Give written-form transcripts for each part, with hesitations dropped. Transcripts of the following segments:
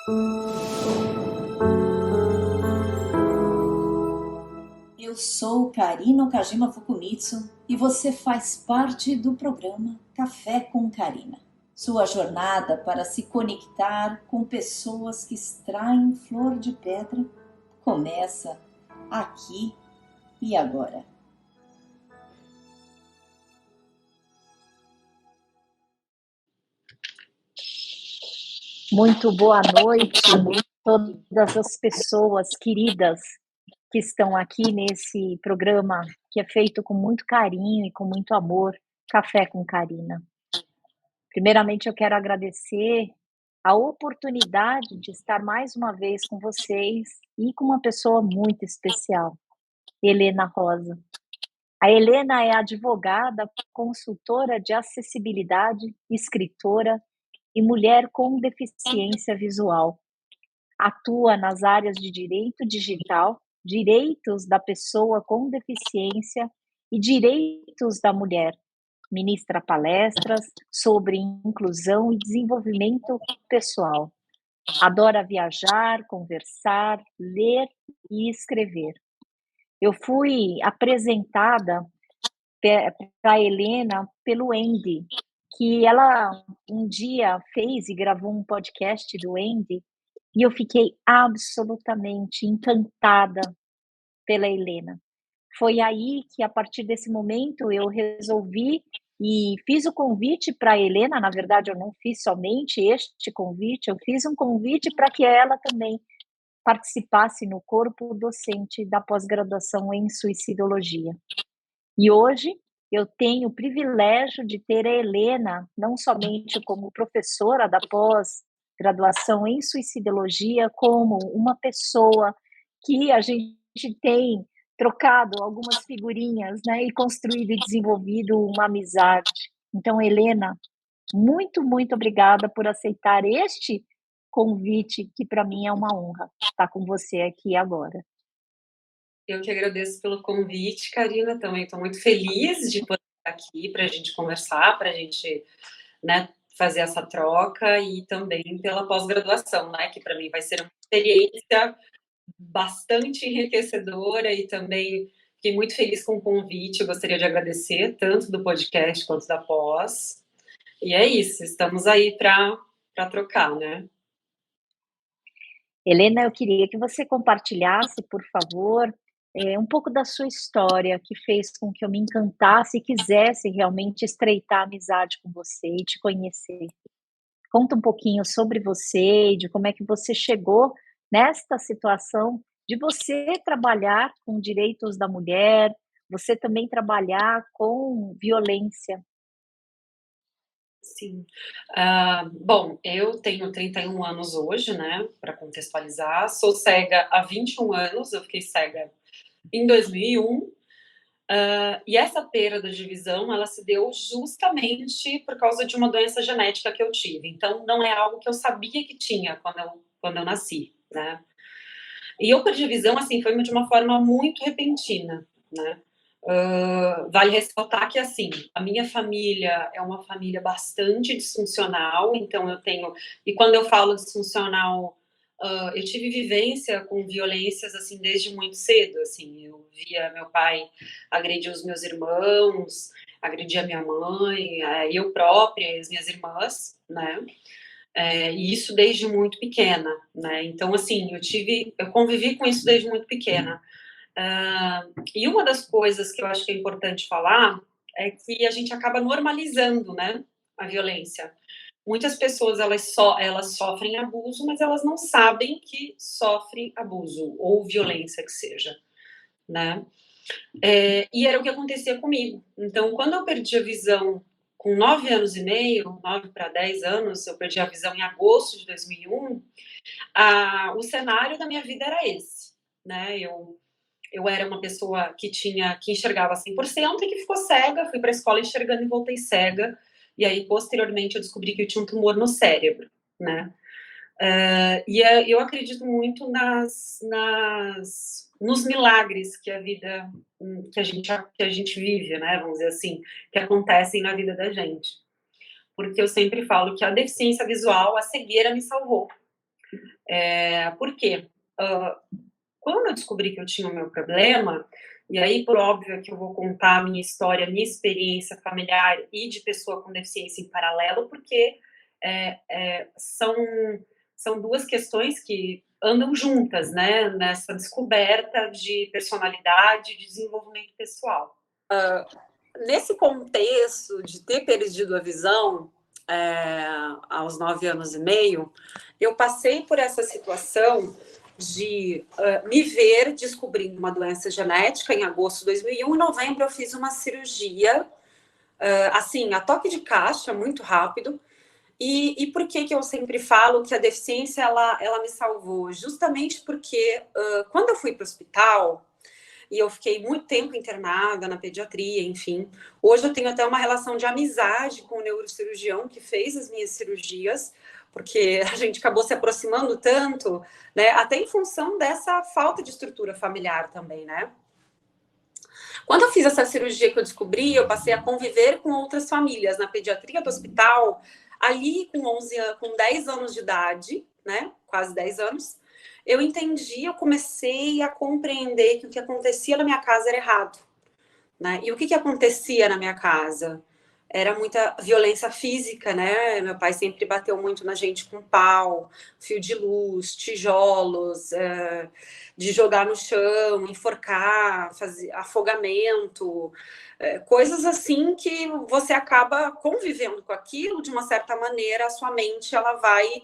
Eu sou Karina Okajima Fukumitsu e você faz parte do programa Café com Karina. Sua jornada para se conectar com pessoas que extraem flor de pedra começa aqui e agora. Muito boa noite a todas as pessoas queridas que estão aqui nesse programa que é feito com muito carinho e com muito amor, Café com Karina. Primeiramente, eu quero agradecer a oportunidade de estar mais uma vez com vocês e com uma pessoa muito especial, Helena Rosa. A Helena é advogada, consultora de acessibilidade, escritora e mulher com deficiência visual. Atua nas áreas de direito digital, direitos da pessoa com deficiência e direitos da mulher. Ministra palestras sobre inclusão e desenvolvimento pessoal. Adora viajar, conversar, ler e escrever. Eu fui apresentada para a Helena pelo Andy, que ela um dia fez e gravou um podcast do Andy, e eu fiquei absolutamente encantada pela Helena. Foi aí que, a partir desse momento, eu resolvi e fiz o convite para a Helena. Na verdade, eu não fiz somente este convite, eu fiz um convite para que ela também participasse no corpo docente da pós-graduação em suicidologia. E hoje eu tenho o privilégio de ter a Helena não somente como professora da pós-graduação em suicidologia, como uma pessoa que a gente tem trocado algumas figurinhas, né, e construído e desenvolvido uma amizade. Então, Helena, muito, muito obrigada por aceitar este convite, que para mim é uma honra estar com você aqui agora. Eu que agradeço pelo convite, Karina, também estou muito feliz de poder estar aqui para a gente conversar, para a gente, né, fazer essa troca, e também pela pós-graduação, né, que para mim vai ser uma experiência bastante enriquecedora, e também fiquei muito feliz com o convite. Eu gostaria de agradecer tanto do podcast quanto da pós, e é isso, estamos aí para trocar, né? Helena, eu queria que você compartilhasse, por favor, um pouco da sua história, que fez com que eu me encantasse e quisesse realmente estreitar a amizade com você e te conhecer. Conta um pouquinho sobre você e de como é que você chegou nesta situação de você trabalhar com direitos da mulher, você também trabalhar com violência. Sim. Bom, eu tenho 31 anos hoje, né, para contextualizar. Sou cega há 21 anos, eu fiquei cega em 2001. E essa perda de visão, ela se deu justamente por causa de uma doença genética que eu tive. Então, não é algo que eu sabia que tinha quando eu nasci, né? E eu perdi a visão, assim, foi de uma forma muito repentina, né? Vale ressaltar que, assim, a minha família é uma família bastante disfuncional, então eu tenho... E quando eu falo disfuncional, eu tive vivência com violências, assim, desde muito cedo, assim. Eu via meu pai agredir os meus irmãos, agredir a minha mãe, eu própria e as minhas irmãs, né? E isso desde muito pequena, né? Então, assim, eu convivi com isso desde muito pequena. E uma das coisas que eu acho que é importante falar é que a gente acaba normalizando, né, a violência. Muitas pessoas, elas sofrem abuso, mas elas não sabem que sofrem abuso ou violência que seja, né? E era o que acontecia comigo. Então, quando eu perdi a visão com 9 anos e meio, 9 para 10 anos, eu perdi a visão em agosto de 2001, o cenário da minha vida era esse, né? Eu era uma pessoa que enxergava 100% e que ficou cega, fui para a escola enxergando e voltei cega, e aí posteriormente eu descobri que eu tinha um tumor no cérebro, né? Eu acredito muito nos milagres que a vida, que a gente vive, né, vamos dizer assim, que acontecem na vida da gente. Porque eu sempre falo que a deficiência visual, a cegueira me salvou. Por quê? Quando eu descobri que eu tinha o meu problema, e aí, por óbvio, que eu vou contar a minha história, a minha experiência familiar e de pessoa com deficiência em paralelo, porque são duas questões que andam juntas, né, nessa descoberta de personalidade e de desenvolvimento pessoal. Nesse contexto de ter perdido a visão aos 9 anos e meio, eu passei por essa situação de me ver descobrindo uma doença genética em agosto de 2001. Em novembro eu fiz uma cirurgia, assim, a toque de caixa, muito rápido. E por que eu sempre falo que a deficiência ela me salvou? Justamente porque quando eu fui para o hospital, e eu fiquei muito tempo internada na pediatria, enfim. Hoje eu tenho até uma relação de amizade com o neurocirurgião que fez as minhas cirurgias, porque a gente acabou se aproximando tanto, né? Até em função dessa falta de estrutura familiar também, né? Quando eu fiz essa cirurgia que eu descobri, eu passei a conviver com outras famílias na pediatria do hospital, ali com 10 anos de idade, né? Quase 10 anos. Eu entendi, eu comecei a compreender que o que acontecia na minha casa era errado, né? E o que acontecia na minha casa? Era muita violência física, né? Meu pai sempre bateu muito na gente com pau, fio de luz, tijolos, de jogar no chão, enforcar, fazer afogamento, coisas assim que você acaba convivendo com aquilo, de uma certa maneira, a sua mente, ela vai...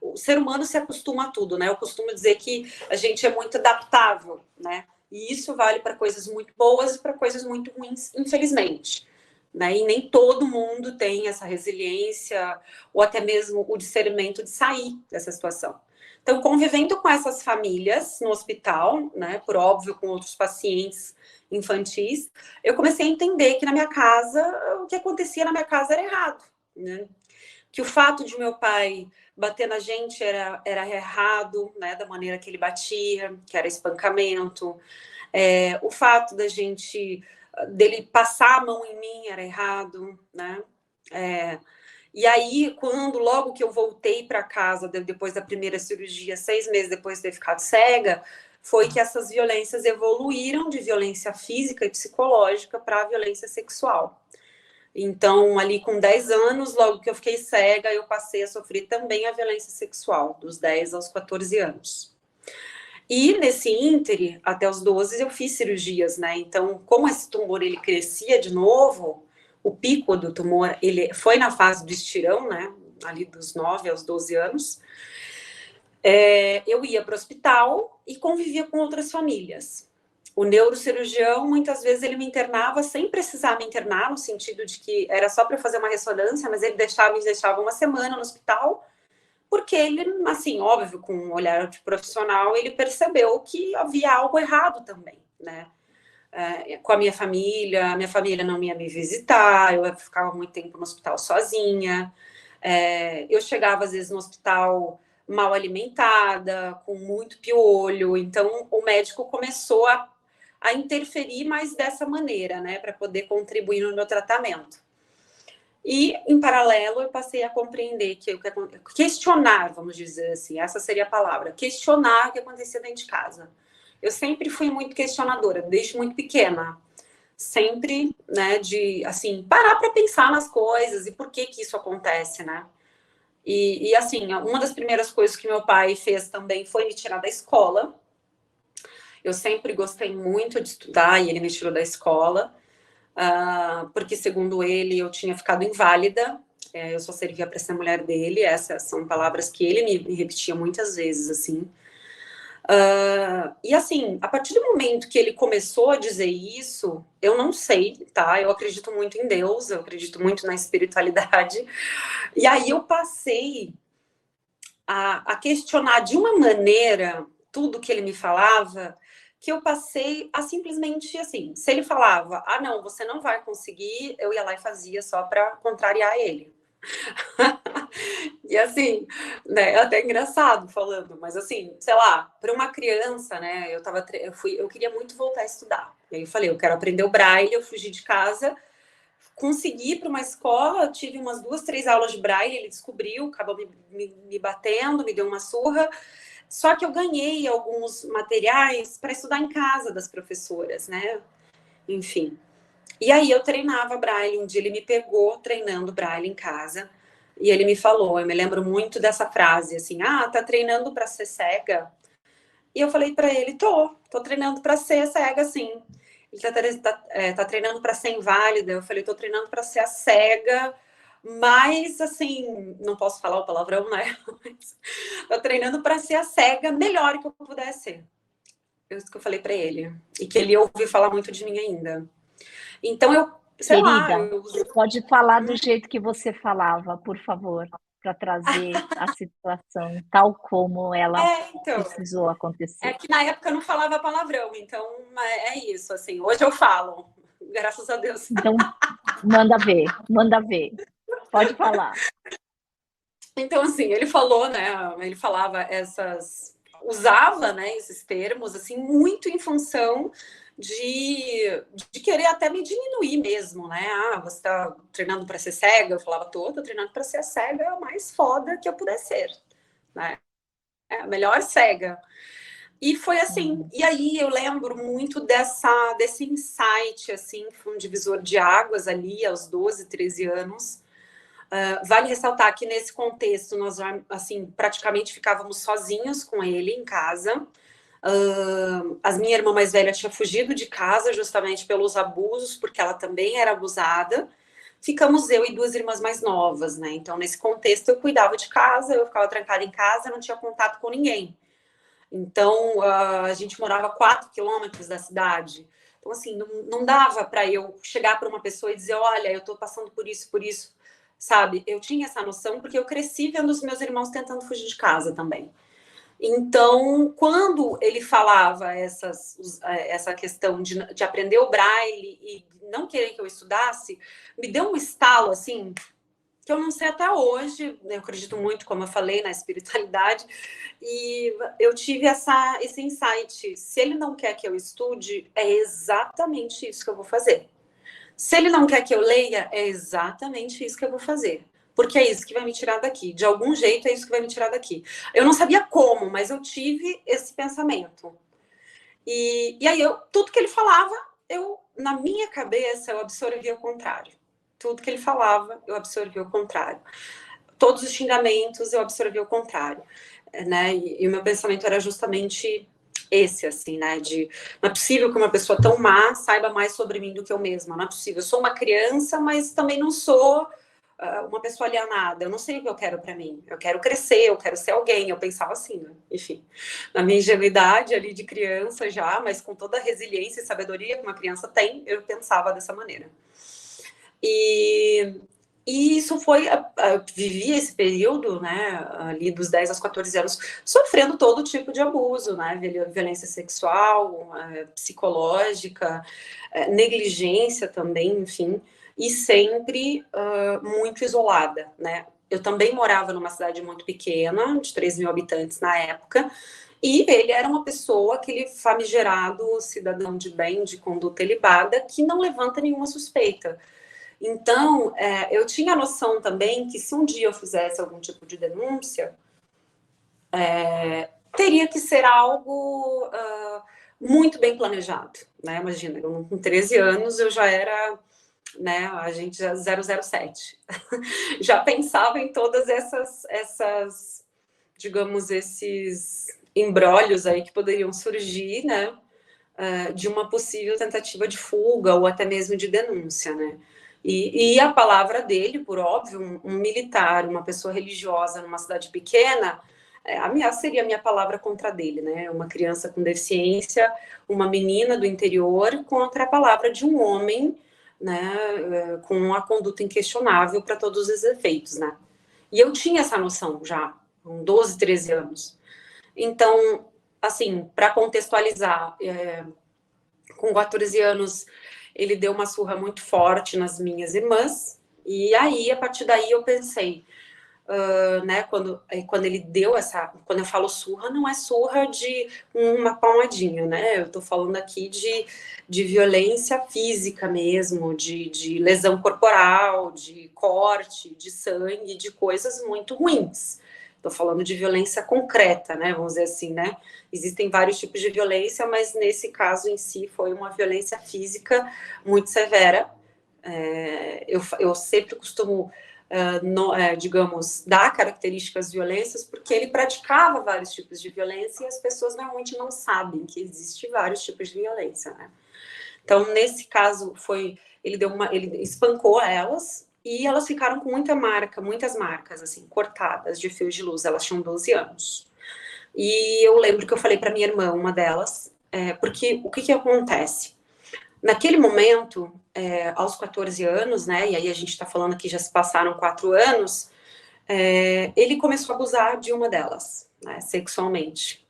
O ser humano se acostuma a tudo, né? Eu costumo dizer que a gente é muito adaptável, né? E isso vale para coisas muito boas e para coisas muito ruins, infelizmente. Né? E nem todo mundo tem essa resiliência ou até mesmo o discernimento de sair dessa situação. Então, convivendo com essas famílias no hospital, né, por óbvio, com outros pacientes infantis, eu comecei a entender que na minha casa, o que acontecia na minha casa era errado, né? Que o fato de meu pai bater na gente era errado, né, da maneira que ele batia, que era espancamento. O fato dele passar a mão em mim era errado, né? E aí, logo que eu voltei para casa, depois da primeira cirurgia, 6 meses depois de ter ficado cega, foi que essas violências evoluíram de violência física e psicológica para violência sexual. Então, ali com 10 anos, logo que eu fiquei cega, eu passei a sofrer também a violência sexual, dos 10 aos 14 anos. E nesse íntere, até os 12, eu fiz cirurgias, né? Então, como esse tumor ele crescia de novo, o pico do tumor ele foi na fase do estirão, né? Ali dos 9 aos 12 anos. Eu ia para o hospital e convivia com outras famílias. O neurocirurgião, muitas vezes, ele me internava sem precisar me internar, no sentido de que era só para fazer uma ressonância, mas ele me deixava uma semana no hospital, porque ele, assim, óbvio, com um olhar de profissional, ele percebeu que havia algo errado também, né? Com a minha família não ia me visitar, eu ficava muito tempo no hospital sozinha, eu chegava, às vezes, no hospital mal alimentada, com muito piolho, então o médico começou a interferir mais dessa maneira, né, para poder contribuir no meu tratamento. E, em paralelo, eu passei a compreender questionar, vamos dizer assim, essa seria a palavra, questionar o que acontecia dentro de casa. Eu sempre fui muito questionadora, desde muito pequena. Sempre, né, de, assim, parar para pensar nas coisas e por que isso acontece, né? E, assim, uma das primeiras coisas que meu pai fez também foi me tirar da escola. Eu sempre gostei muito de estudar e ele me tirou da escola, porque, segundo ele, eu tinha ficado inválida. Eu só servia para ser mulher dele. Essas são palavras que ele me repetia muitas vezes, assim. E, assim, a partir do momento que ele começou a dizer isso, eu não sei, tá? Eu acredito muito em Deus, eu acredito muito na espiritualidade. E aí eu passei a questionar de uma maneira tudo que ele me falava, que eu passei a simplesmente, assim, se ele falava, não, você não vai conseguir, eu ia lá e fazia só para contrariar ele. E assim, né, é até engraçado falando, mas assim, sei lá, para uma criança, né, eu queria muito voltar a estudar. E aí eu falei, eu quero aprender o braille, eu fugi de casa, consegui ir para uma escola, tive umas 2, 3 aulas de braille, ele descobriu, acabou me batendo, me deu uma surra. Só que eu ganhei alguns materiais para estudar em casa das professoras, né? Enfim. E aí eu treinava braille. Um dia ele me pegou treinando braille em casa. E ele me falou, eu me lembro muito dessa frase, assim, tá treinando para ser cega? E eu falei para ele, tô treinando para ser cega, sim. Ele tá treinando para ser inválida. Eu falei, tô treinando para ser a cega, mas, assim, não posso falar o palavrão, né? Tô treinando para ser a cega melhor que eu pudesse ser. Isso que eu falei para ele. E que ele ouviu falar muito de mim ainda. Então, sei lá... Querida, pode falar do jeito que você falava, por favor, para trazer a situação tal como ela Então... precisou acontecer. É que na época eu não falava palavrão, então é isso, assim. Hoje eu falo, graças a Deus. Então, manda ver. Pode falar. Então, assim, ele falou, né? Ele falava usava, né, esses termos, assim, muito em função de querer até me diminuir mesmo, né? Você tá treinando para ser cega? Eu falava, tô treinando para ser a cega mais foda que eu puder ser, né? É a melhor cega. E foi assim, e aí eu lembro muito desse insight, assim, foi um divisor de águas ali, aos 12, 13 anos. Vale ressaltar que nesse contexto nós, assim, praticamente ficávamos sozinhos com ele em casa. A minha irmã mais velha tinha fugido de casa justamente pelos abusos, porque ela também era abusada. Ficamos eu e 2 irmãs mais novas, né? Então, nesse contexto, eu cuidava de casa, eu ficava trancada em casa, não tinha contato com ninguém. Então, a gente morava a 4 quilômetros da cidade. Então, assim, não dava para eu chegar para uma pessoa e dizer, olha, eu estou passando por isso, sabe? Eu tinha essa noção porque eu cresci vendo os meus irmãos tentando fugir de casa também. Então, quando ele falava essa questão de aprender o braille e não querer que eu estudasse, me deu um estalo, assim, que eu não sei até hoje. Eu acredito muito, como eu falei, na espiritualidade, e eu tive esse insight. Se ele não quer que eu estude, é exatamente isso que eu vou fazer. Se ele não quer que eu leia, é exatamente isso que eu vou fazer. Porque é isso que vai me tirar daqui. De algum jeito, é isso que vai me tirar daqui. Eu não sabia como, mas eu tive esse pensamento. E aí, tudo que ele falava, na minha cabeça, eu absorvia o contrário. Tudo que ele falava, eu absorvia o contrário. Todos os xingamentos, eu absorvia o contrário. Né? E o meu pensamento era justamente esse, assim, né? Não é possível que uma pessoa tão má saiba mais sobre mim do que eu mesma. Não é possível. Eu sou uma criança, mas também não sou uma pessoa alienada. Eu não sei o que eu quero para mim. Eu quero crescer, eu quero ser alguém. Eu pensava assim, né? Enfim, na minha ingenuidade ali de criança já, mas com toda a resiliência e sabedoria que uma criança tem, eu pensava dessa maneira. E isso foi, vivi esse período, né, ali dos 10 aos 14 anos, sofrendo todo tipo de abuso, né, violência sexual, psicológica, negligência também, enfim, e sempre muito isolada, né. Eu também morava numa cidade muito pequena, de 3 mil habitantes na época, e ele era uma pessoa, aquele famigerado cidadão de bem, de conduta ilibada, que não levanta nenhuma suspeita. Então, eu tinha a noção também que se um dia eu fizesse algum tipo de denúncia, teria que ser algo muito bem planejado, né? Imagina, com 13 anos eu já era, né, agente 007. Já pensava em todas essas, digamos, esses embrólios aí que poderiam surgir, né, de uma possível tentativa de fuga ou até mesmo de denúncia, né? E a palavra dele, por óbvio, um militar, uma pessoa religiosa numa cidade pequena, seria a minha palavra contra dele, né? Uma criança com deficiência, uma menina do interior contra a palavra de um homem, né? Com a conduta inquestionável para todos os efeitos, né? E eu tinha essa noção já, com 12, 13 anos. Então, assim, para contextualizar, com 14 anos, ele deu uma surra muito forte nas minhas irmãs. E aí, a partir daí, eu pensei, né, quando ele deu quando eu falo surra, não é surra de uma palmadinha, né, eu tô falando aqui de violência física mesmo, de lesão corporal, de corte, de sangue, de coisas muito ruins. Tô falando de violência concreta, né, vamos dizer assim, né, existem vários tipos de violência, mas nesse caso em si foi uma violência física muito severa. Eu sempre costumo digamos, dar características violências, porque ele praticava vários tipos de violência e as pessoas normalmente não sabem que existe vários tipos de violência, né? Então, nesse caso, ele espancou elas e elas ficaram com muitas marcas, assim, cortadas de fios de luz. Elas tinham 12 anos. E eu lembro que eu falei para minha irmã, uma delas, porque o que acontece? Naquele momento, aos 14 anos, né, e aí a gente está falando que já se passaram 4 anos, ele começou a abusar de uma delas, né, sexualmente.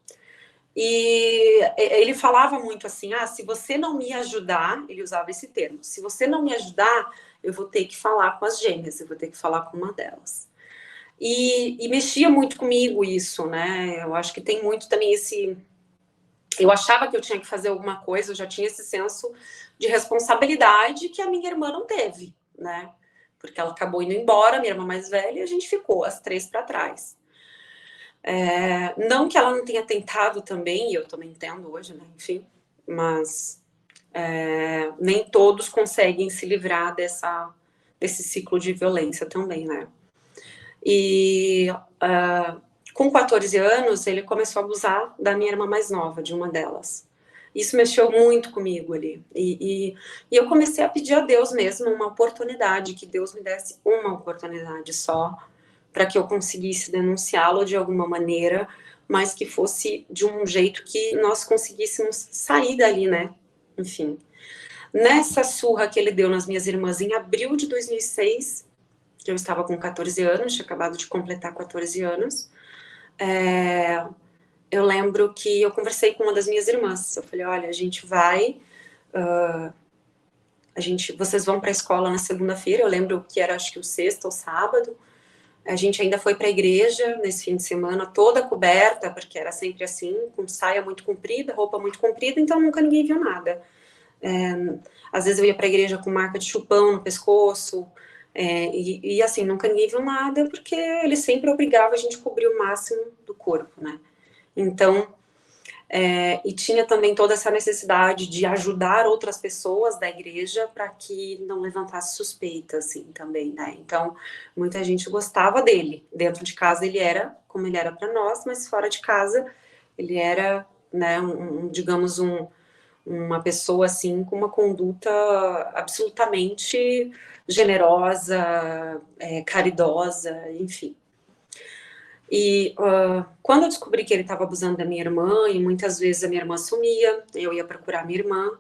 E ele falava muito assim, se você não me ajudar, ele usava esse termo, se você não me ajudar, eu vou ter que falar com as gêmeas, eu vou ter que falar com uma delas. E mexia muito comigo isso, né, eu acho que tem muito também eu achava que eu tinha que fazer alguma coisa, eu já tinha esse senso de responsabilidade que a minha irmã não teve, né? Porque ela acabou indo embora, minha irmã mais velha, e a gente ficou, as 3 para trás. Não que ela não tenha tentado também, e eu também entendo hoje, né? Enfim, mas nem todos conseguem se livrar desse ciclo de violência também, né? E com 14 anos, ele começou a abusar da minha irmã mais nova, de uma delas. Isso mexeu muito comigo ali. E eu comecei a pedir a Deus mesmo uma oportunidade, que Deus me desse uma oportunidade só, para que eu conseguisse denunciá-lo de alguma maneira, mas que fosse de um jeito que nós conseguíssemos sair dali, né? Enfim. Nessa surra que ele deu nas minhas irmãs em abril de 2006, eu estava com 14 anos, tinha acabado de completar 14 anos, eu lembro que eu conversei com uma das minhas irmãs. Eu falei, olha, a gente vai... vocês vão para a escola na segunda-feira, eu lembro que era acho que o sexta ou sábado. A gente ainda foi para a igreja nesse fim de semana, toda coberta, porque era sempre assim, com saia muito comprida, roupa muito comprida, então nunca ninguém viu nada. Às vezes eu ia para a igreja com marca de chupão no pescoço, e assim, nunca ninguém viu nada, porque ele sempre obrigava a gente a cobrir o máximo do corpo, né? Então, e tinha também toda essa necessidade de ajudar outras pessoas da igreja para que não levantasse suspeita, assim, também, né? Então, muita gente gostava dele. Dentro de casa ele era como ele era para nós, mas fora de casa ele era, né, digamos, uma pessoa, assim, com uma conduta absolutamente generosa, caridosa, enfim. E quando eu descobri que ele estava abusando da minha irmã, e muitas vezes a minha irmã sumia, eu ia procurar minha irmã,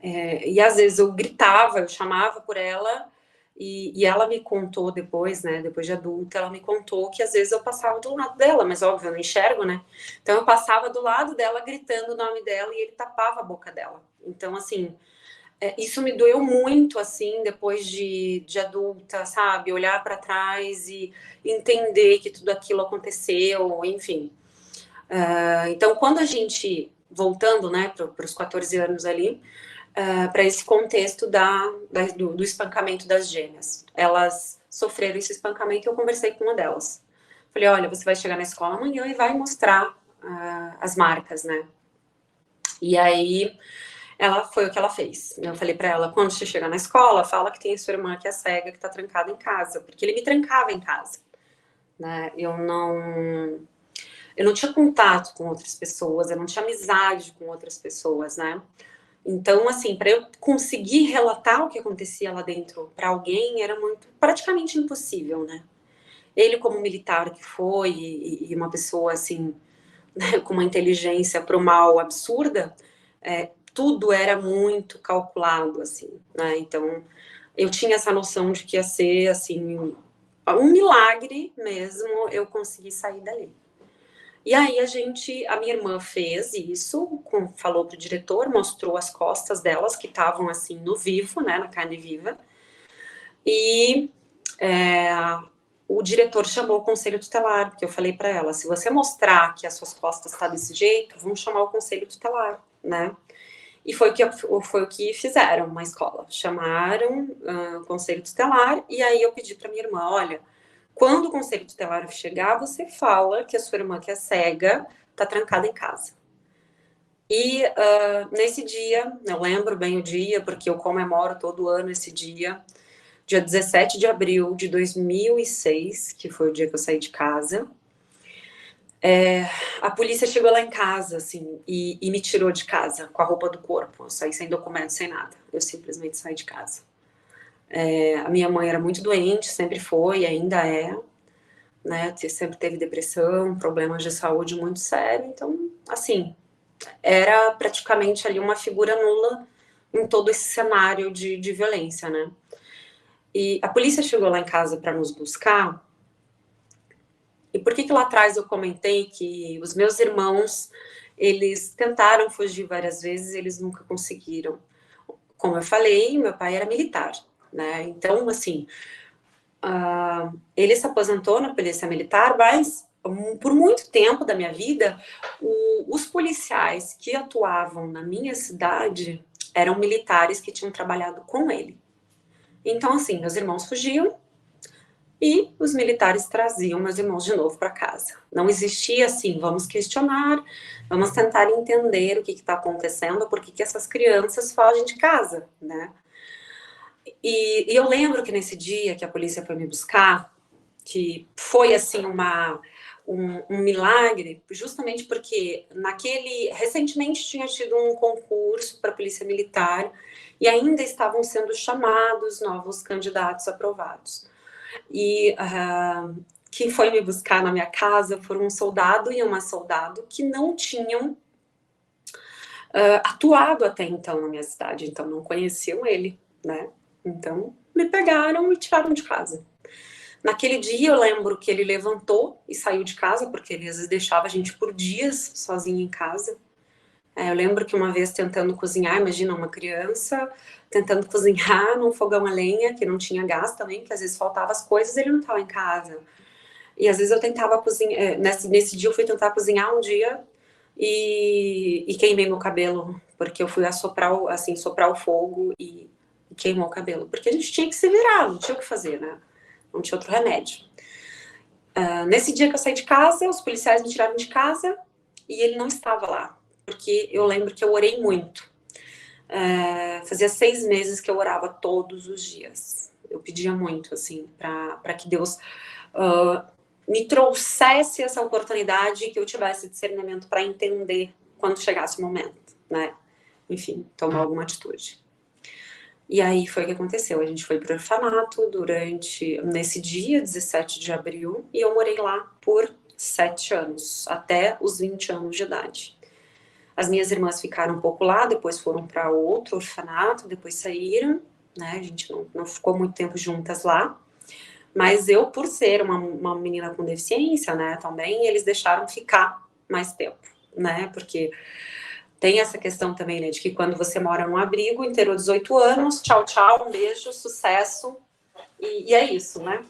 e às vezes eu gritava, eu chamava por ela, e ela me contou depois, né, depois de adulta, ela me contou que às vezes eu passava do lado dela, mas óbvio, eu não enxergo, né, então eu passava do lado dela gritando o nome dela e ele tapava a boca dela. Então, assim, isso me doeu muito, assim, depois de adulta, sabe? Olhar para trás e entender que tudo aquilo aconteceu, enfim. Então, quando a gente, voltando, né, para os 14 anos ali, para esse contexto do espancamento das gêmeas. Elas sofreram esse espancamento e eu conversei com uma delas. Falei, olha, você vai chegar na escola amanhã e vai mostrar as marcas, né? E aí ela foi o que ela fez. Eu falei para ela, quando você chegar na escola, fala que tem a sua irmã que é cega, que tá trancada em casa, porque ele me trancava em casa, né? Eu não tinha contato com outras pessoas, eu não tinha amizade com outras pessoas, né? Então, assim, para eu conseguir relatar o que acontecia lá dentro para alguém era praticamente impossível, né? Ele, como militar que foi, e uma pessoa assim, né, com uma inteligência pro mal absurda, tudo era muito calculado, assim, né? Então, eu tinha essa noção de que ia ser, assim, um milagre mesmo eu conseguir sair dali. E aí a minha irmã fez isso, falou pro diretor, mostrou as costas delas, que estavam, assim, no vivo, né, na carne viva, e o diretor chamou o conselho tutelar, porque eu falei para ela, se você mostrar que as suas costas estão desse jeito, vamos chamar o conselho tutelar, né? E foi o que fizeram na escola, chamaram o conselho tutelar, e aí eu pedi para minha irmã, olha, quando o conselho tutelar chegar, você fala que a sua irmã, que é cega, está trancada em casa. E nesse dia, eu lembro bem o dia, porque eu comemoro todo ano esse dia 17 de abril de 2006, que foi o dia que eu saí de casa, a polícia chegou lá em casa, assim, e me tirou de casa com a roupa do corpo. Eu saí sem documento, sem nada. Eu simplesmente saí de casa. A minha mãe era muito doente, sempre foi, ainda é, né? Sempre teve depressão, problemas de saúde muito sérios. Então, assim, era praticamente ali uma figura nula em todo esse cenário de violência, né? E a polícia chegou lá em casa para nos buscar. E por que lá atrás eu comentei que os meus irmãos, eles tentaram fugir várias vezes, eles nunca conseguiram. Como eu falei, meu pai era militar, né? Então, assim, ele se aposentou na polícia militar, mas por muito tempo da minha vida, os policiais que atuavam na minha cidade eram militares que tinham trabalhado com ele. Então, assim, meus irmãos fugiam, e os militares traziam meus irmãos de novo para casa. Não existia assim, vamos questionar, vamos tentar entender o que está acontecendo, por que essas crianças fogem de casa, né? E eu lembro que nesse dia que a polícia foi me buscar, que foi assim um milagre, justamente porque recentemente tinha tido um concurso para a polícia militar e ainda estavam sendo chamados novos candidatos aprovados. E quem foi me buscar na minha casa foram um soldado e uma soldado que não tinham atuado até então na minha cidade, então não conheciam ele, né? Então me pegaram e tiraram de casa. Naquele dia eu lembro que ele levantou e saiu de casa, porque ele às vezes deixava a gente por dias sozinho em casa. Eu lembro que uma vez tentando cozinhar, imagina uma criança tentando cozinhar num fogão a lenha, que não tinha gás também, que às vezes faltava as coisas, ele não estava em casa. E às vezes eu tentava cozinhar, nesse dia eu fui tentar cozinhar um dia e queimei meu cabelo, porque eu fui soprar o fogo e queimou o cabelo. Porque a gente tinha que se virar, não tinha o que fazer, né? Não tinha outro remédio. Nesse dia que eu saí de casa, os policiais me tiraram de casa e ele não estava lá. Porque eu lembro que eu orei muito. Fazia 6 meses que eu orava todos os dias. Eu pedia muito, assim, para que Deus me trouxesse essa oportunidade, que eu tivesse discernimento para entender quando chegasse o momento, né? Enfim, tomar alguma atitude. E aí foi o que aconteceu. A gente foi para o orfanato nesse dia, 17 de abril, e eu morei lá por 7 anos, até os 20 anos de idade. As minhas irmãs ficaram um pouco lá, depois foram para outro orfanato, depois saíram, né? A gente não ficou muito tempo juntas lá. Mas eu, por ser uma menina com deficiência, né, também, eles deixaram ficar mais tempo, né? Porque tem essa questão também, né, de que quando você mora num abrigo, inteirou 18 anos, tchau, tchau, um beijo, sucesso, e é isso, né?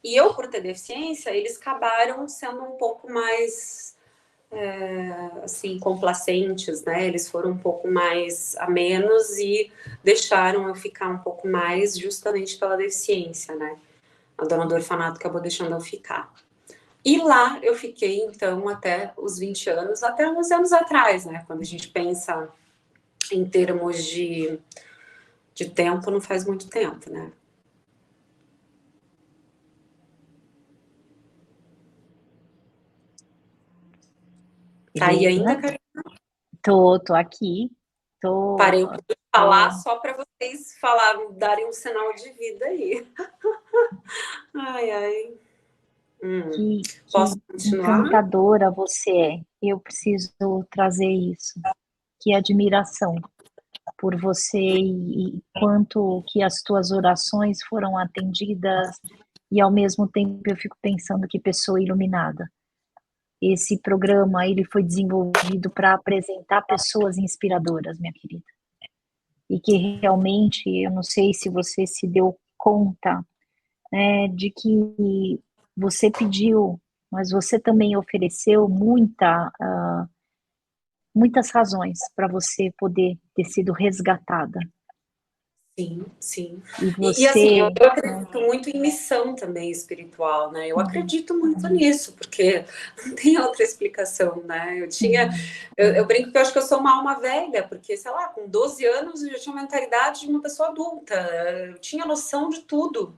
E eu, por ter deficiência, eles acabaram sendo um pouco mais assim, complacentes, né? Eles foram um pouco mais a menos e deixaram eu ficar um pouco mais justamente pela deficiência, né? A dona do orfanato acabou deixando eu ficar. E lá eu fiquei, então, até os 20 anos, até uns anos atrás, né? Quando a gente pensa em termos de tempo, não faz muito tempo, né? Tá aí ainda, Karina? Tô aqui. Parei um pouco de falar só para vocês darem um sinal de vida aí. Ai, ai. Posso continuar? Encantadora você é. Eu preciso trazer isso. Que admiração por você e quanto que as tuas orações foram atendidas e ao mesmo tempo eu fico pensando que pessoa iluminada. Esse programa ele foi desenvolvido para apresentar pessoas inspiradoras, minha querida. E que realmente, eu não sei se você se deu conta de que você pediu, mas você também ofereceu muitas razões para você poder ter sido resgatada. Sim, sim. E E assim, eu você, né? acredito muito em missão também espiritual, né? Eu acredito muito nisso, porque não tem outra explicação, né? Eu brinco que eu acho que eu sou uma alma velha, porque, sei lá, com 12 anos eu já tinha a mentalidade de uma pessoa adulta, eu tinha noção de tudo,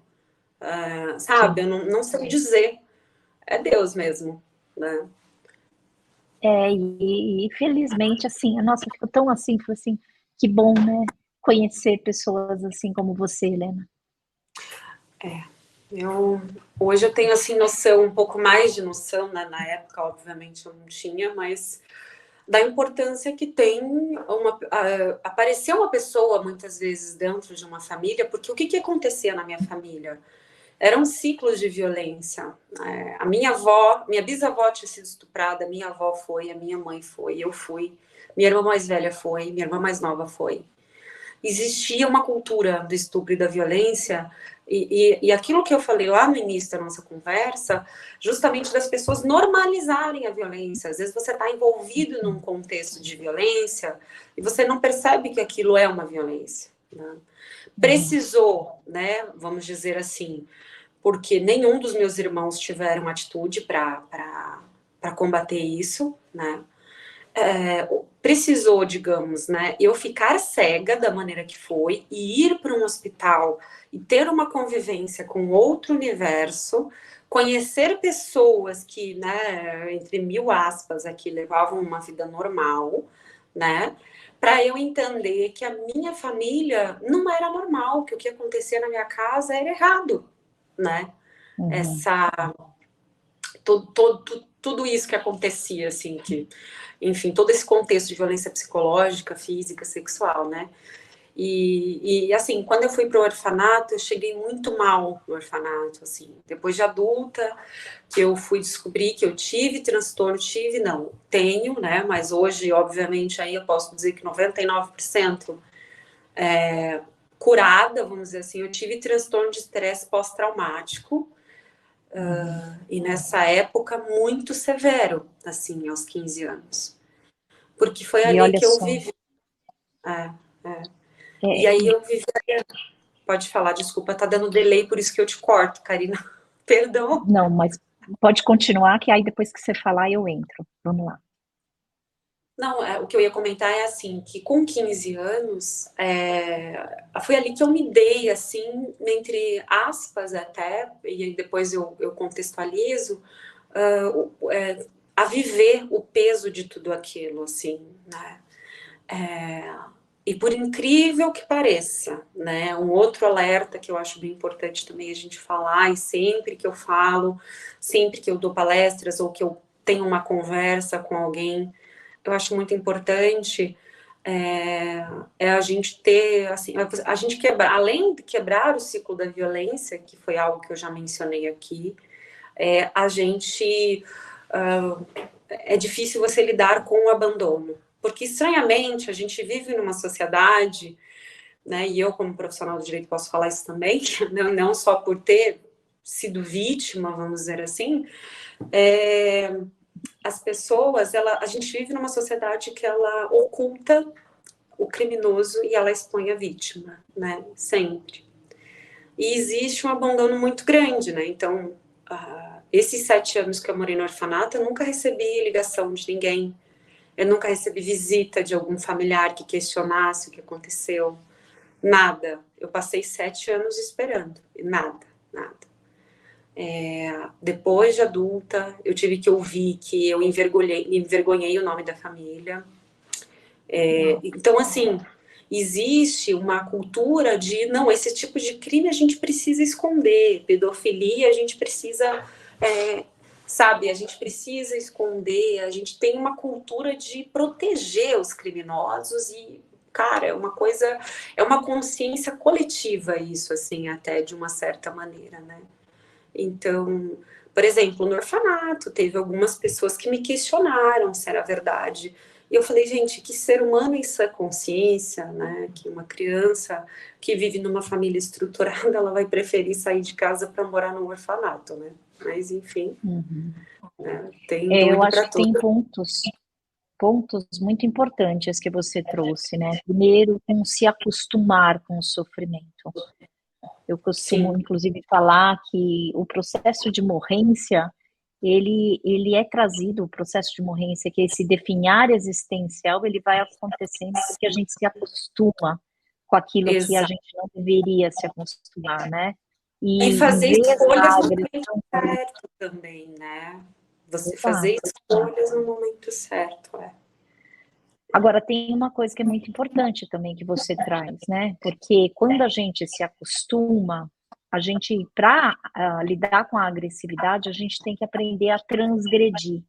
sabe? Eu não sei dizer, é Deus mesmo, né? E felizmente, assim, nossa, eu fico tão assim, fico assim, que bom, né? Conhecer pessoas assim como você, Helena. Hoje eu tenho, assim, noção, um pouco mais de noção, né? Na época, obviamente, eu não tinha, mas da importância que tem aparecer uma pessoa muitas vezes dentro de uma família, porque o que acontecia na minha família? Eram ciclos de violência. A minha avó, minha bisavó tinha sido estuprada, minha avó foi, a minha mãe foi, eu fui, minha irmã mais velha foi, minha irmã mais nova foi. Existia uma cultura do estupro e da violência, e aquilo que eu falei lá no início da nossa conversa, justamente das pessoas normalizarem a violência. Às vezes você está envolvido num contexto de violência e você não percebe que aquilo é uma violência, né? Precisou, né, vamos dizer assim, porque nenhum dos meus irmãos tiveram atitude para combater isso, né? Precisou, digamos, né, eu ficar cega da maneira que foi e ir para um hospital e ter uma convivência com outro universo, conhecer pessoas que, né, entre mil aspas aqui, levavam uma vida normal, né, para eu entender que a minha família não era normal, que o que acontecia na minha casa era errado, né, essa tudo isso que acontecia, assim, que, enfim, todo esse contexto de violência psicológica, física, sexual, né? E assim, quando eu fui para o orfanato, eu cheguei muito mal no orfanato, assim. Depois de adulta, que eu fui descobrir que eu tive transtorno, não, tenho, né? Mas hoje, obviamente, aí eu posso dizer que 99% curada, vamos dizer assim. Eu tive transtorno de estresse pós-traumático, e nessa época muito severo, assim, aos 15 anos. Porque foi E ali olha que eu só, vivi. E aí eu vivi. Pode falar, desculpa, tá dando delay, por isso que eu te corto, Karina. Perdão. não, mas pode continuar, que aí depois que você falar eu entro. Vamos lá. Não, o que eu ia comentar é assim, que com 15 anos, foi ali que eu me dei, assim, entre aspas até, e depois eu contextualizo, a viver o peso de tudo aquilo, assim, né? E por incrível que pareça, né, um outro alerta que eu acho bem importante também a gente falar, e sempre que eu falo, sempre que eu dou palestras ou que eu tenho uma conversa com alguém, eu acho muito importante a gente ter, assim, a gente quebrar, além de quebrar o ciclo da violência, que foi algo que eu já mencionei aqui, a gente é difícil você lidar com o abandono, porque estranhamente a gente vive numa sociedade, né, e eu como profissional do direito posso falar isso também, não só por ter sido vítima, vamos dizer assim, as pessoas, a gente vive numa sociedade que ela oculta o criminoso e ela expõe a vítima, né, sempre. E existe um abandono muito grande, né, então esses 7 anos que eu morei no orfanato, eu nunca recebi ligação de ninguém, eu nunca recebi visita de algum familiar que questionasse o que aconteceu, nada. Eu passei 7 anos esperando, nada, nada. Depois de adulta, eu tive que ouvir que eu envergonhei o nome da família. Então, assim, existe uma cultura de, não, esse tipo de crime a gente precisa esconder, pedofilia a gente precisa, sabe, a gente precisa esconder, a gente tem uma cultura de proteger os criminosos e, cara, é uma consciência coletiva isso, assim, até de uma certa maneira, né? Então, por exemplo, no orfanato, teve algumas pessoas que me questionaram se era verdade E eu falei, gente, que ser humano em sua consciência, né? Que uma criança que vive numa família estruturada, ela vai preferir sair de casa para morar num orfanato, né? Mas, enfim, Uhum. né, tem Eu doido acho para que tudo. tem pontos muito importantes que você trouxe, né? Primeiro, com se acostumar com o sofrimento. Eu costumo, Sim, inclusive, falar que o processo de morrência, ele é trazido, o processo de morrência, que é esse definhar existencial, ele vai acontecendo porque a gente se acostuma com aquilo que a exato. gente não deveria se acostumar, né? E E em fazer vez escolhas da no momento agressão, certo também, né? Você fazer exato. escolhas no momento certo, é. Agora, tem uma coisa que é muito importante também que você traz, né? Porque quando a gente se acostuma, a gente, para lidar com a agressividade, a gente tem que aprender a transgredir,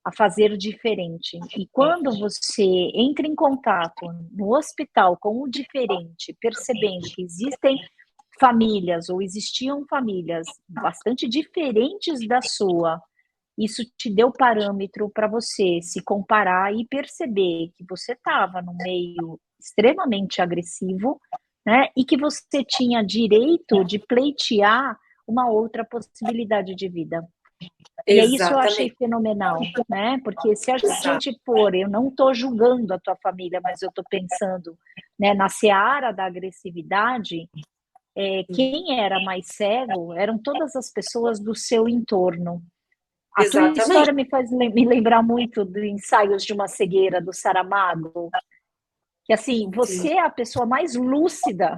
a fazer diferente. E quando você entra em contato no hospital com o diferente, percebendo que existem famílias ou existiam famílias bastante diferentes da sua, isso te deu parâmetro para você se comparar e perceber que você estava no meio extremamente agressivo, né? E que você tinha direito de pleitear uma outra possibilidade de vida. E é isso eu achei Exatamente, fenomenal, né? Porque se a exato. gente for, eu não estou julgando a tua família, mas eu estou pensando, né, na seara da agressividade, quem era mais cego eram todas as pessoas do seu entorno. A tua Exatamente. história me faz me lembrar muito de ensaios de uma cegueira do Saramago, que assim, Sim, você é a pessoa mais lúcida,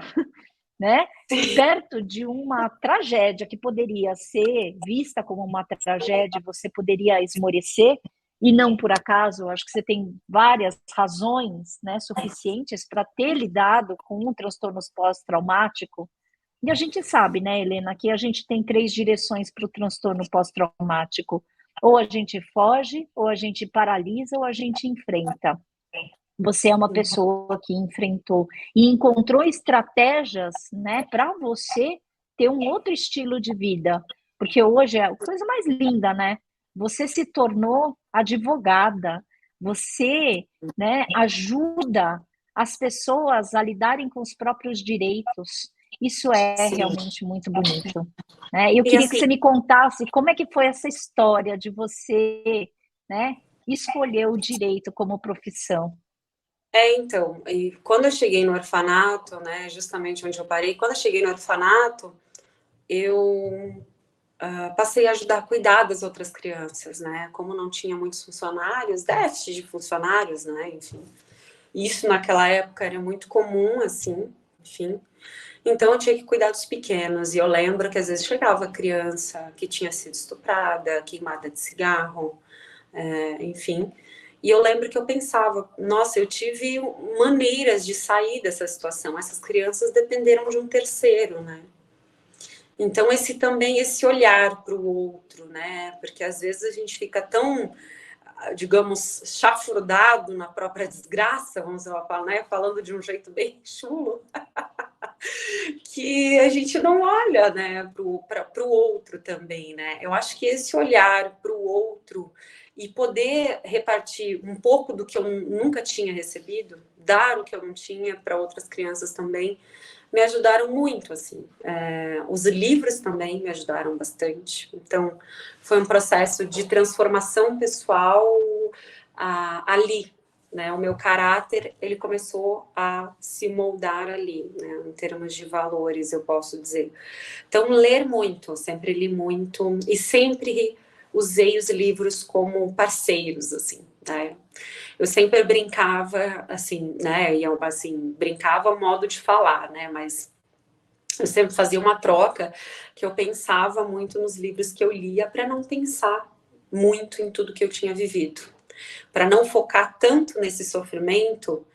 né? sim. Perto de uma tragédia que poderia ser vista como uma tragédia, você poderia esmorecer, e não por acaso, acho que você tem várias razões, né, suficientes para ter lidado com um transtorno pós-traumático. E a gente sabe, né, Helena, que a gente tem três direções para o transtorno pós-traumático. Ou a gente foge, ou a gente paralisa, ou a gente enfrenta. Você é uma pessoa que enfrentou e encontrou estratégias, né, para você ter um outro estilo de vida. Porque hoje é a coisa mais linda, né? Você se tornou advogada. Você, né, ajuda as pessoas a lidarem com os próprios direitos. Isso é Sim. realmente muito bonito. Né? Eu E queria que assim, você me contasse como é que foi essa história de você, né, escolher o direito como profissão. então, e quando eu cheguei no orfanato, né, justamente onde eu parei, quando eu cheguei no orfanato, eu passei a ajudar a cuidar das outras crianças, né? Como não tinha muitos funcionários, déficit de funcionários, né? Enfim, isso naquela época era muito comum, assim, enfim. Então eu tinha que cuidar dos pequenos. E eu lembro que às vezes chegava criança que tinha sido estuprada, queimada de cigarro, enfim. E eu lembro que eu pensava, nossa, eu tive maneiras de sair dessa situação. Essas crianças dependeram de um terceiro, né? Então esse também esse olhar para o outro, né? Porque às vezes a gente fica tão, digamos, chafurdado na própria desgraça, vamos falar, né? Falando de um jeito bem chulo, que a gente não olha, né, para o outro também, né? Eu acho que esse olhar para o outro e poder repartir um pouco do que eu nunca tinha recebido, dar o que eu não tinha para outras crianças também, me ajudaram muito, assim. Os livros também me ajudaram bastante. Então, foi um processo de transformação pessoal ali, né? O meu caráter, ele começou a se moldar ali, né? Em termos de valores, eu posso dizer. Então, ler muito, sempre li muito e sempre usei os livros como parceiros, assim, né? Eu sempre brincava, assim, né? E eu, assim, brincava modo de falar, né? Mas eu sempre fazia uma troca que eu pensava muito nos livros que eu lia para não pensar muito em tudo que eu tinha vivido, para não focar tanto nesse sofrimento.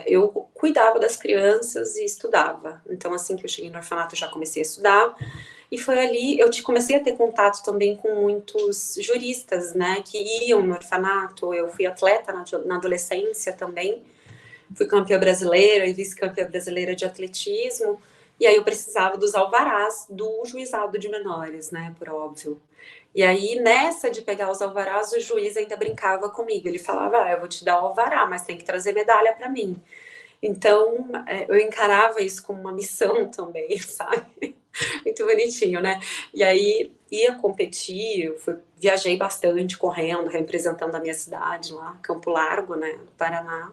Eu cuidava das crianças e estudava. Então, assim que eu cheguei no orfanato, eu já comecei a estudar. E foi ali, comecei a ter contato também com muitos juristas, né, que iam no orfanato. Eu fui atleta na adolescência também. Fui campeã brasileira e vice-campeã brasileira de atletismo. E aí eu precisava dos alvarás do juizado de menores, né, por óbvio. E aí, nessa de pegar os alvarás, o juiz ainda brincava comigo. Ele falava, eu vou te dar o alvará, mas tem que trazer medalha para mim. Então, eu encarava isso como uma missão também, sabe? Muito bonitinho, né? E aí, ia competir, viajei bastante correndo, representando a minha cidade lá, Campo Largo, né, no Paraná.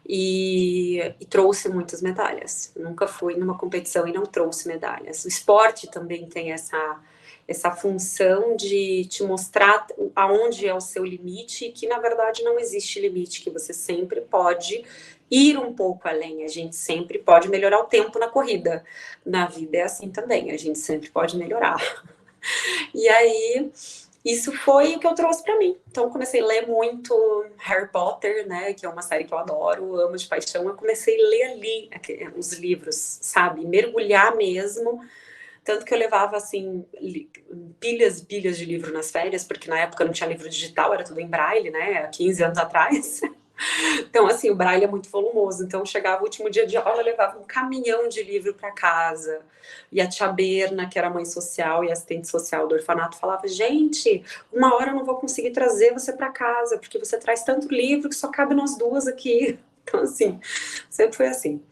E trouxe muitas medalhas. Nunca fui numa competição e não trouxe medalhas. O esporte também tem essa função de te mostrar aonde é o seu limite, e que na verdade não existe limite, que você sempre pode ir um pouco além, a gente sempre pode melhorar o tempo na corrida. Na vida é assim também, a gente sempre pode melhorar. E aí, isso foi o que eu trouxe para mim. Então, comecei a ler muito Harry Potter, né, que é uma série que eu adoro, amo de paixão. Eu comecei a ler ali os livros, sabe, mergulhar mesmo. Tanto que eu levava, assim, pilhas e pilhas de livro nas férias, porque na época não tinha livro digital, era tudo em braille, né, há 15 anos atrás. Então, assim, o braille é muito volumoso. Então, chegava o último dia de aula, eu levava um caminhão de livro para casa. E a tia Berna, que era mãe social e assistente social do orfanato, falava: gente, uma hora eu não vou conseguir trazer você para casa, porque você traz tanto livro que só cabe nós duas aqui. Então, assim, sempre foi assim.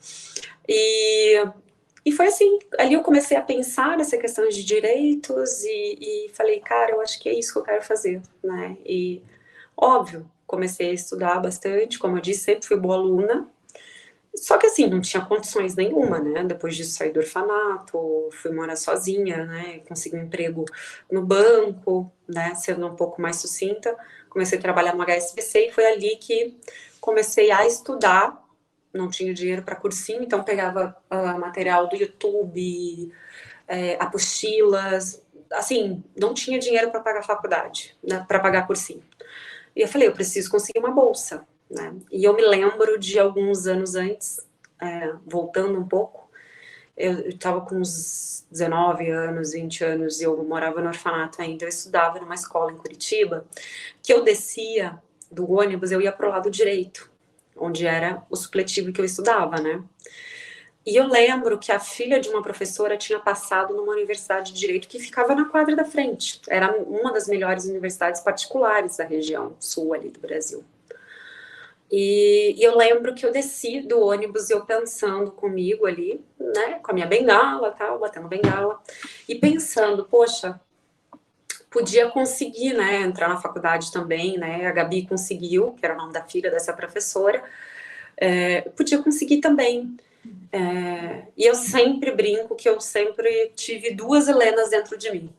E foi assim, ali eu comecei a pensar nessa questão de direitos e falei, cara, eu acho que é isso que eu quero fazer, né? E, óbvio, comecei a estudar bastante, como eu disse, sempre fui boa aluna, só que assim, não tinha condições nenhuma, né? Depois disso saí do orfanato, fui morar sozinha, né? Consegui um emprego no banco, né? Sendo um pouco mais sucinta, comecei a trabalhar no HSBC e foi ali que comecei a estudar. Não tinha dinheiro para cursinho, então pegava material do YouTube, apostilas, assim, não tinha dinheiro para pagar faculdade, né? Para pagar cursinho. E eu falei, eu preciso conseguir uma bolsa, né? E eu me lembro de alguns anos antes, voltando um pouco, eu estava com uns 19 anos, 20 anos, e eu morava no orfanato ainda, eu estudava numa escola em Curitiba, que eu descia do ônibus, eu ia pro lado direito, onde era o supletivo que eu estudava, né? E eu lembro que a filha de uma professora tinha passado numa universidade de direito que ficava na quadra da frente. Era uma das melhores universidades particulares da região sul ali do Brasil. E eu lembro que eu desci do ônibus, eu pensando comigo ali, né, com a minha bengala, tal, batendo bengala, e pensando, poxa, podia conseguir, né, entrar na faculdade também, né, a Gabi conseguiu, que era o nome da filha dessa professora, podia conseguir também. E eu sempre brinco que eu sempre tive duas Helenas dentro de mim.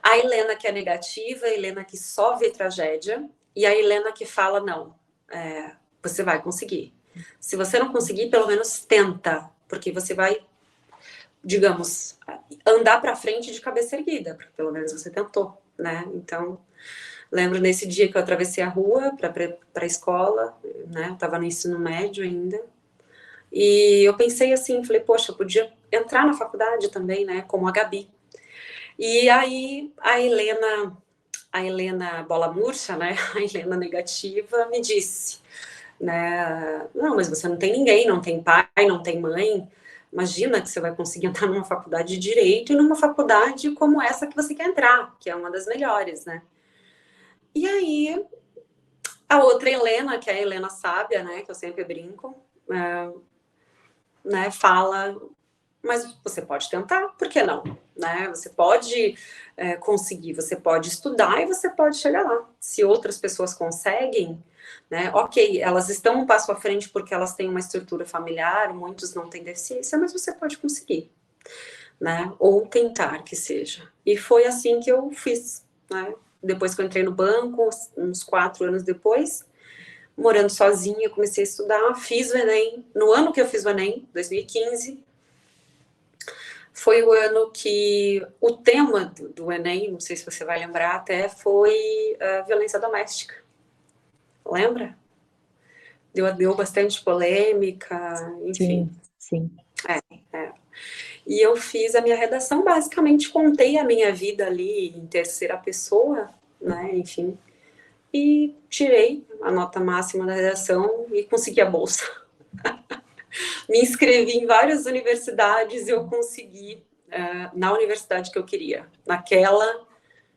A Helena que é negativa, a Helena que só vê tragédia, e a Helena que fala, não, você vai conseguir. Se você não conseguir, pelo menos tenta, porque você vai, digamos, andar para frente de cabeça erguida, porque pelo menos você tentou, né? Então, lembro nesse dia que eu atravessei a rua para a escola, né? Estava no ensino médio ainda, e eu pensei assim, falei, poxa, eu podia entrar na faculdade também, né, como a Gabi. E aí a Helena bola murcha, né, a Helena negativa me disse, né, não, mas você não tem ninguém, não tem pai, não tem mãe, imagina que você vai conseguir entrar numa faculdade de Direito e numa faculdade como essa que você quer entrar, que é uma das melhores, né. E aí a outra Helena, que é a Helena sábia, né, que eu sempre brinco, né, fala, mas você pode tentar, por que não? Né? Você pode conseguir, você pode estudar e você pode chegar lá. Se outras pessoas conseguem, né, ok, elas estão um passo à frente porque elas têm uma estrutura familiar, muitos não têm deficiência, mas você pode conseguir, né? Ou tentar que seja. E foi assim que eu fiz, né? Depois que eu entrei no banco, uns 4 anos depois, morando sozinha, eu comecei a estudar, fiz o Enem. No ano que eu fiz o Enem, 2015, foi o ano que o tema do Enem, não sei se você vai lembrar até, foi a violência doméstica. Lembra? Deu bastante polêmica, enfim. Sim. E eu fiz a minha redação, basicamente contei a minha vida ali em terceira pessoa, né, enfim. E tirei a nota máxima da redação e consegui a bolsa. Me inscrevi em várias universidades e eu consegui na universidade que eu queria, naquela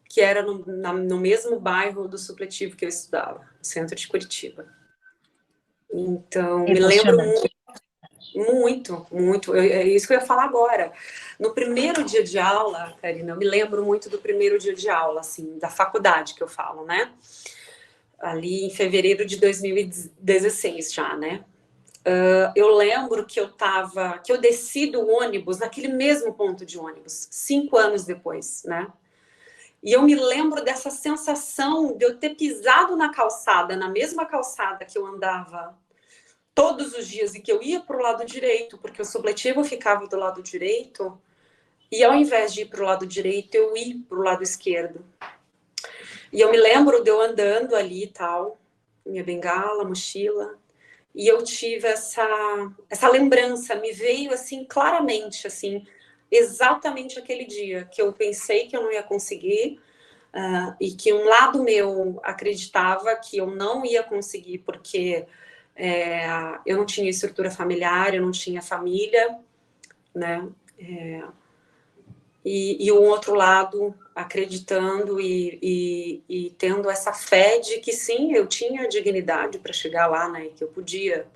que era no mesmo bairro do supletivo que eu estudava, no centro de Curitiba. Então, me lembro muito. É isso que eu ia falar agora. No primeiro dia de aula, Karina, eu me lembro muito do primeiro dia de aula, assim, da faculdade que eu falo, né? Ali em fevereiro de 2016 já, né? Eu lembro que eu desci do ônibus naquele mesmo ponto de ônibus, 5 anos depois, né? E eu me lembro dessa sensação de eu ter pisado na calçada, na mesma calçada que eu andava todos os dias e que eu ia para o lado direito, porque o supletivo ficava do lado direito, e ao invés de ir para o lado direito, eu ia para o lado esquerdo. E eu me lembro de eu andando ali e tal, minha bengala, mochila, e eu tive essa lembrança, me veio assim claramente, assim, exatamente aquele dia que eu pensei que eu não ia conseguir, e que um lado meu acreditava que eu não ia conseguir porque eu não tinha estrutura familiar, eu não tinha família, né? E o outro lado acreditando e tendo essa fé de que sim, eu tinha dignidade para chegar lá, né? Que eu podia.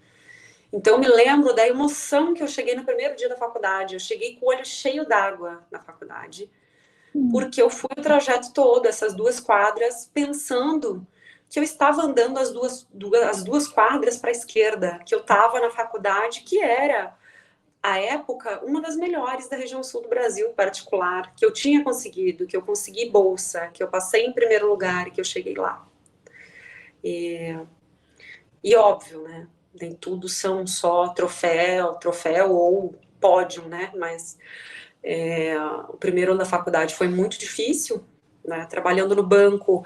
Então, eu me lembro da emoção que eu cheguei no primeiro dia da faculdade. Eu cheguei com o olho cheio d'água na faculdade, porque eu fui o trajeto todo, essas 2 quadras, pensando que eu estava andando as duas quadras para a esquerda, que eu estava na faculdade, que era, à época, uma das melhores da região sul do Brasil, particular, que eu tinha conseguido, que eu consegui bolsa, que eu passei em primeiro lugar e que eu cheguei lá. E óbvio, né? Nem tudo são só troféu ou pódio, né? Mas o primeiro ano da faculdade foi muito difícil, né? Trabalhando no banco,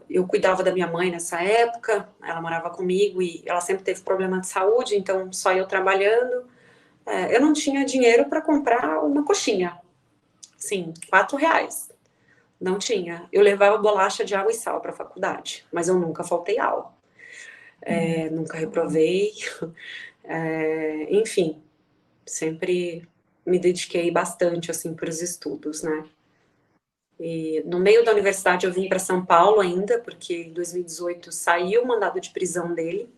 eu cuidava da minha mãe nessa época, ela morava comigo e ela sempre teve problema de saúde, então só eu trabalhando. Eu não tinha dinheiro para comprar uma coxinha, sim, R$ 4. Não tinha. Eu levava bolacha de água e sal para a faculdade, mas eu nunca faltei aula. Nunca reprovei, enfim, sempre me dediquei bastante assim para os estudos, né? E no meio da universidade eu vim para São Paulo ainda, porque em 2018 saiu o mandado de prisão dele.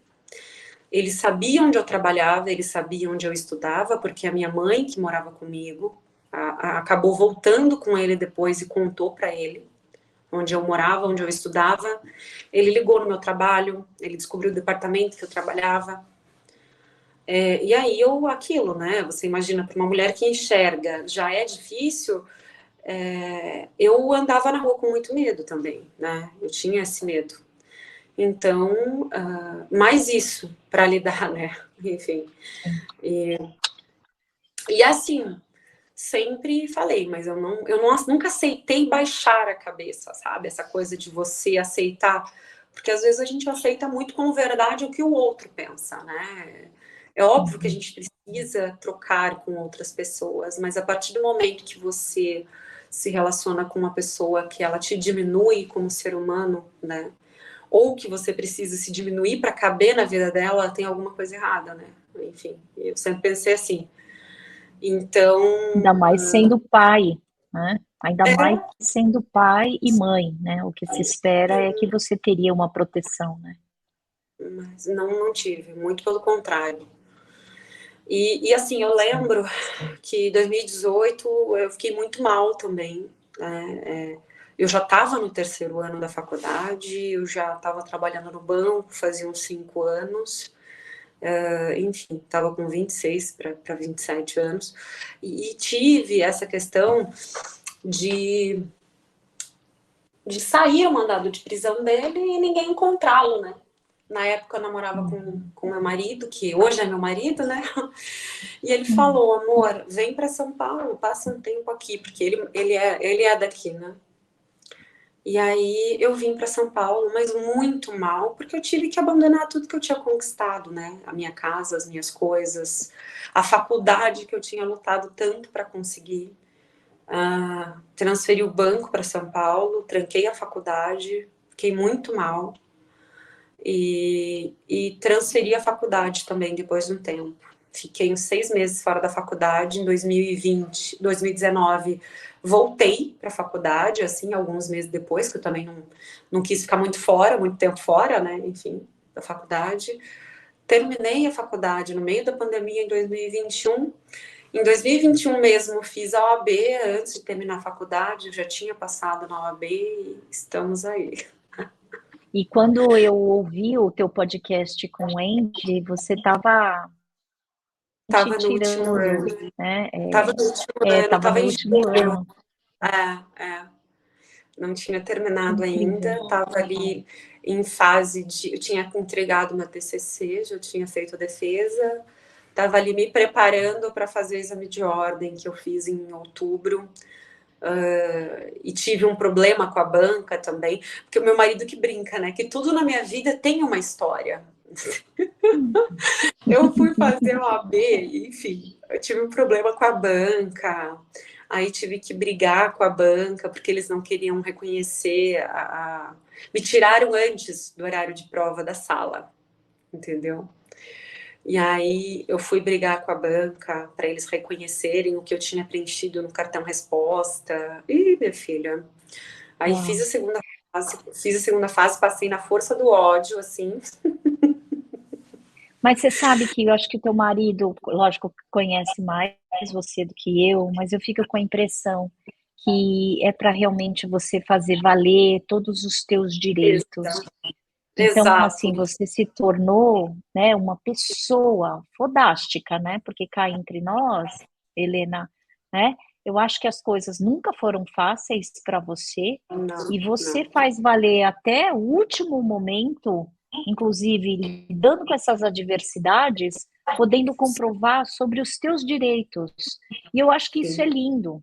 Ele sabia onde eu trabalhava, ele sabia onde eu estudava, porque a minha mãe, que morava comigo, acabou voltando com ele depois e contou para ele onde eu morava, onde eu estudava. Ele ligou no meu trabalho, ele descobriu o departamento que eu trabalhava. E aí aquilo, né? Você imagina, para uma mulher que enxerga já é difícil. Eu andava na rua com muito medo também, né? Eu tinha esse medo. Então, mais isso para lidar, né? Enfim. E assim, sempre falei, mas eu nunca aceitei baixar a cabeça, sabe? Essa coisa de você aceitar, porque às vezes a gente aceita muito como verdade o que o outro pensa, né? É óbvio que a gente precisa trocar com outras pessoas, mas a partir do momento que você se relaciona com uma pessoa que ela te diminui como ser humano, né? Ou que você precisa se diminuir para caber na vida dela, tem alguma coisa errada, né? Enfim, eu sempre pensei assim. Então. Ainda mais sendo pai, né? Ainda mais sendo pai e mãe, né? O que se espera é que você teria uma proteção, né? Mas não tive, muito pelo contrário. E assim, eu lembro que em 2018 eu fiquei muito mal também, né? Eu já estava no terceiro ano da faculdade, eu já estava trabalhando no banco, fazia uns 5 anos, enfim, estava com 26 para 27 anos, e tive essa questão de sair o mandado de prisão dele e ninguém encontrá-lo, né? Na época eu namorava com meu marido, que hoje é meu marido, né? E ele falou, amor, vem para São Paulo, passa um tempo aqui, porque ele é daqui, né? E aí eu vim para São Paulo, mas muito mal, porque eu tive que abandonar tudo que eu tinha conquistado, né? A minha casa, as minhas coisas, a faculdade que eu tinha lutado tanto para conseguir. Transferi o banco para São Paulo, tranquei a faculdade, fiquei muito mal. e transferi a faculdade também depois de um tempo. Fiquei uns 6 meses fora da faculdade. Em 2019, voltei para a faculdade, assim, alguns meses depois, que eu também não quis ficar muito tempo fora, né, enfim, da faculdade. Terminei a faculdade no meio da pandemia em 2021. Em 2021 mesmo, fiz a OAB antes de terminar a faculdade, eu já tinha passado na OAB e estamos aí. E quando eu ouvi o teu podcast com o Andy, você estava Tava no último tirando, ano. né? Tava no último ano, Tava tava no em último julho. ano. Não tinha terminado Incrível. ainda, tava ali em fase de... Eu tinha entregado meu TCC, já tinha feito a defesa, tava ali me preparando para fazer o exame de ordem que eu fiz em outubro. E tive um problema com a banca também, porque o meu marido que brinca, né? Que tudo na minha vida tem uma história. Eu fui fazer o OAB, enfim, eu tive um problema com a banca, aí tive que brigar com a banca, porque eles não queriam reconhecer me tiraram antes do horário de prova da sala, entendeu? E aí eu fui brigar com a banca para eles reconhecerem o que eu tinha preenchido no cartão resposta. Ih, minha filha. Aí Uau. fiz a segunda fase, passei na força do ódio, assim. Mas você sabe que eu acho que o teu marido, lógico, conhece mais você do que eu, mas eu fico com a impressão que é para realmente você fazer valer todos os teus direitos. Então, Exato. assim, você se tornou, né, uma pessoa fodástica, né? Porque cá entre nós, Helena, né? Eu acho que as coisas nunca foram fáceis para você Não, e você não. faz valer até o último momento, inclusive lidando com essas adversidades, podendo comprovar sobre os teus direitos. E eu acho que isso é lindo,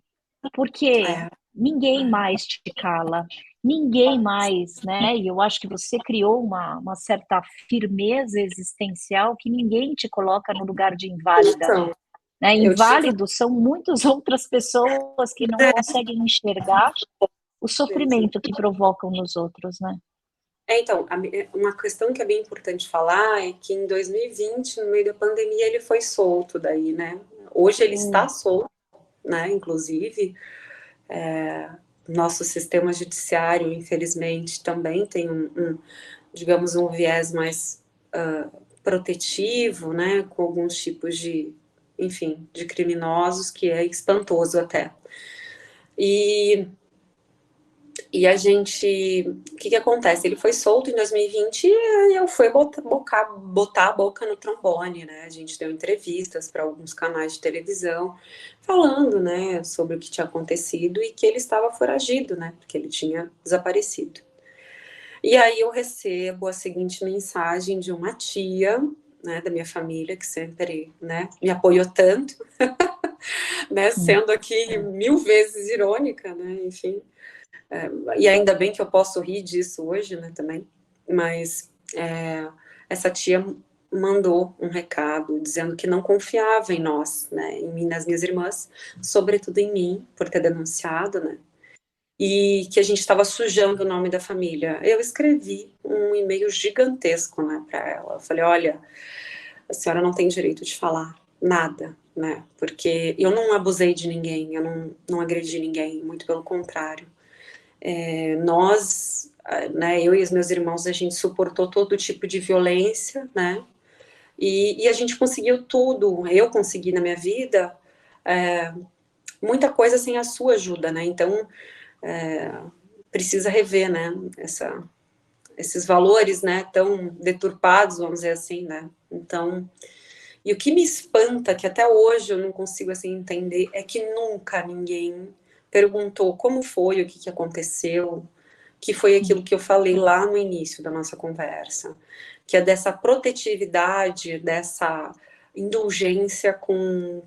porque É, ninguém mais te cala, ninguém mais, né? E eu acho que você criou uma certa firmeza existencial que ninguém te coloca no lugar de inválida, então, né? eu tive Inválidos são muitas outras pessoas que não conseguem enxergar o mesmo. sofrimento que provocam nos outros, né? Então, uma questão que é bem importante falar é que em 2020, no meio da pandemia, ele foi solto daí, né? Hoje ele está solto, né? Inclusive, nosso sistema judiciário, infelizmente, também tem digamos, um viés mais protetivo, né? Com alguns tipos de, enfim, de criminosos, que é espantoso até. E a gente, o que acontece? Ele foi solto em 2020 e eu fui botar a boca no trombone, né? A gente deu entrevistas para alguns canais de televisão falando, né, sobre o que tinha acontecido e que ele estava foragido, né? Porque ele tinha desaparecido. E aí eu recebo a seguinte mensagem de uma tia, né, da minha família, que sempre, né, me apoiou tanto, né, sendo aqui 1000 vezes irônica, né, enfim. E ainda bem que eu posso rir disso hoje, né, também. Mas essa tia mandou um recado dizendo que não confiava em nós, né, em mim, nas minhas irmãs, sobretudo em mim, por ter denunciado, né, e que a gente estava sujando o nome da família. Eu escrevi um e-mail gigantesco, né, para ela. Eu falei, olha, a senhora não tem direito de falar nada, né, porque eu não abusei de ninguém, eu não agredi ninguém, muito pelo contrário. Nós, né, eu e os meus irmãos, a gente suportou todo tipo de violência, né, e a gente conseguiu tudo, eu consegui na minha vida, muita coisa sem a sua ajuda, né, então precisa rever, né, esses valores, né, tão deturpados, vamos dizer assim, né, então, e o que me espanta, que até hoje eu não consigo, assim, entender, é que nunca ninguém perguntou como foi, o que aconteceu, que foi aquilo que eu falei lá no início da nossa conversa, que é dessa protetividade, dessa indulgência com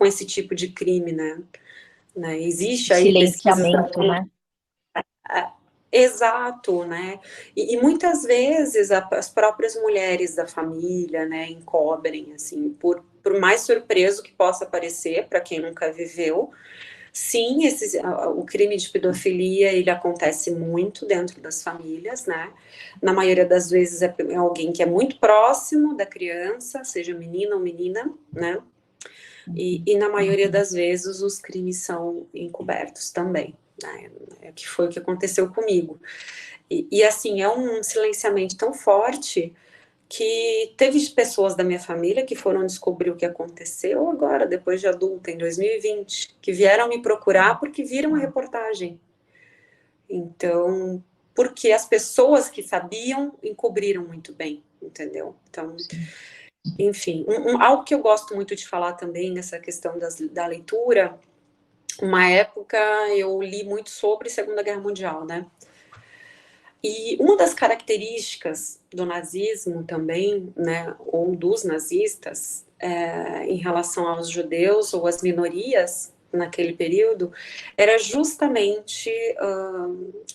esse tipo de crime, né? Existe aí pesquisas... Silenciamento, né? Exato, né? E muitas vezes as próprias mulheres da família, né, encobrem, assim, por mais surpreso que possa parecer para quem nunca viveu, Sim, o crime de pedofilia, ele acontece muito dentro das famílias, né? Na maioria das vezes é alguém que é muito próximo da criança, seja menino ou menina, né? E na maioria das vezes os crimes são encobertos também, né? Que foi o que aconteceu comigo. E assim, é um silenciamento tão forte que teve pessoas da minha família que foram descobrir o que aconteceu agora, depois de adulta, em 2020, que vieram me procurar porque viram a reportagem. Então, porque as pessoas que sabiam encobriram muito bem, entendeu? Então, enfim, algo que eu gosto muito de falar também nessa questão da leitura, uma época eu li muito sobre Segunda Guerra Mundial, né? E uma das características do nazismo também, né, ou dos nazistas, em relação aos judeus ou às minorias naquele período, era justamente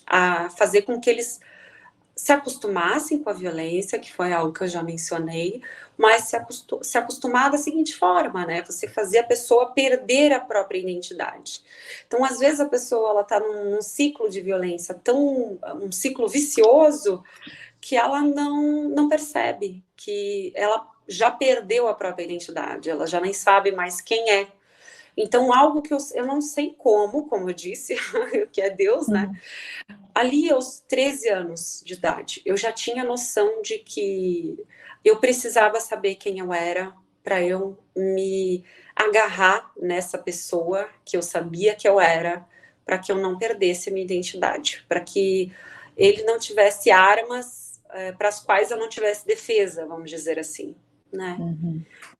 a fazer com que eles se acostumassem com a violência, que foi algo que eu já mencionei, mas se acostumar da seguinte forma, né? Você fazer a pessoa perder a própria identidade. Então, às vezes, a pessoa ela está num ciclo de violência, um ciclo vicioso, que ela não percebe que ela já perdeu a própria identidade, ela já nem sabe mais quem é. Então, algo que eu não sei como eu disse, que é Deus, né? Ali, aos 13 anos de idade, eu já tinha noção de que eu precisava saber quem eu era para eu me agarrar nessa pessoa que eu sabia que eu era, para que eu não perdesse a minha identidade, para que ele não tivesse armas para as quais eu não tivesse defesa, vamos dizer assim, né?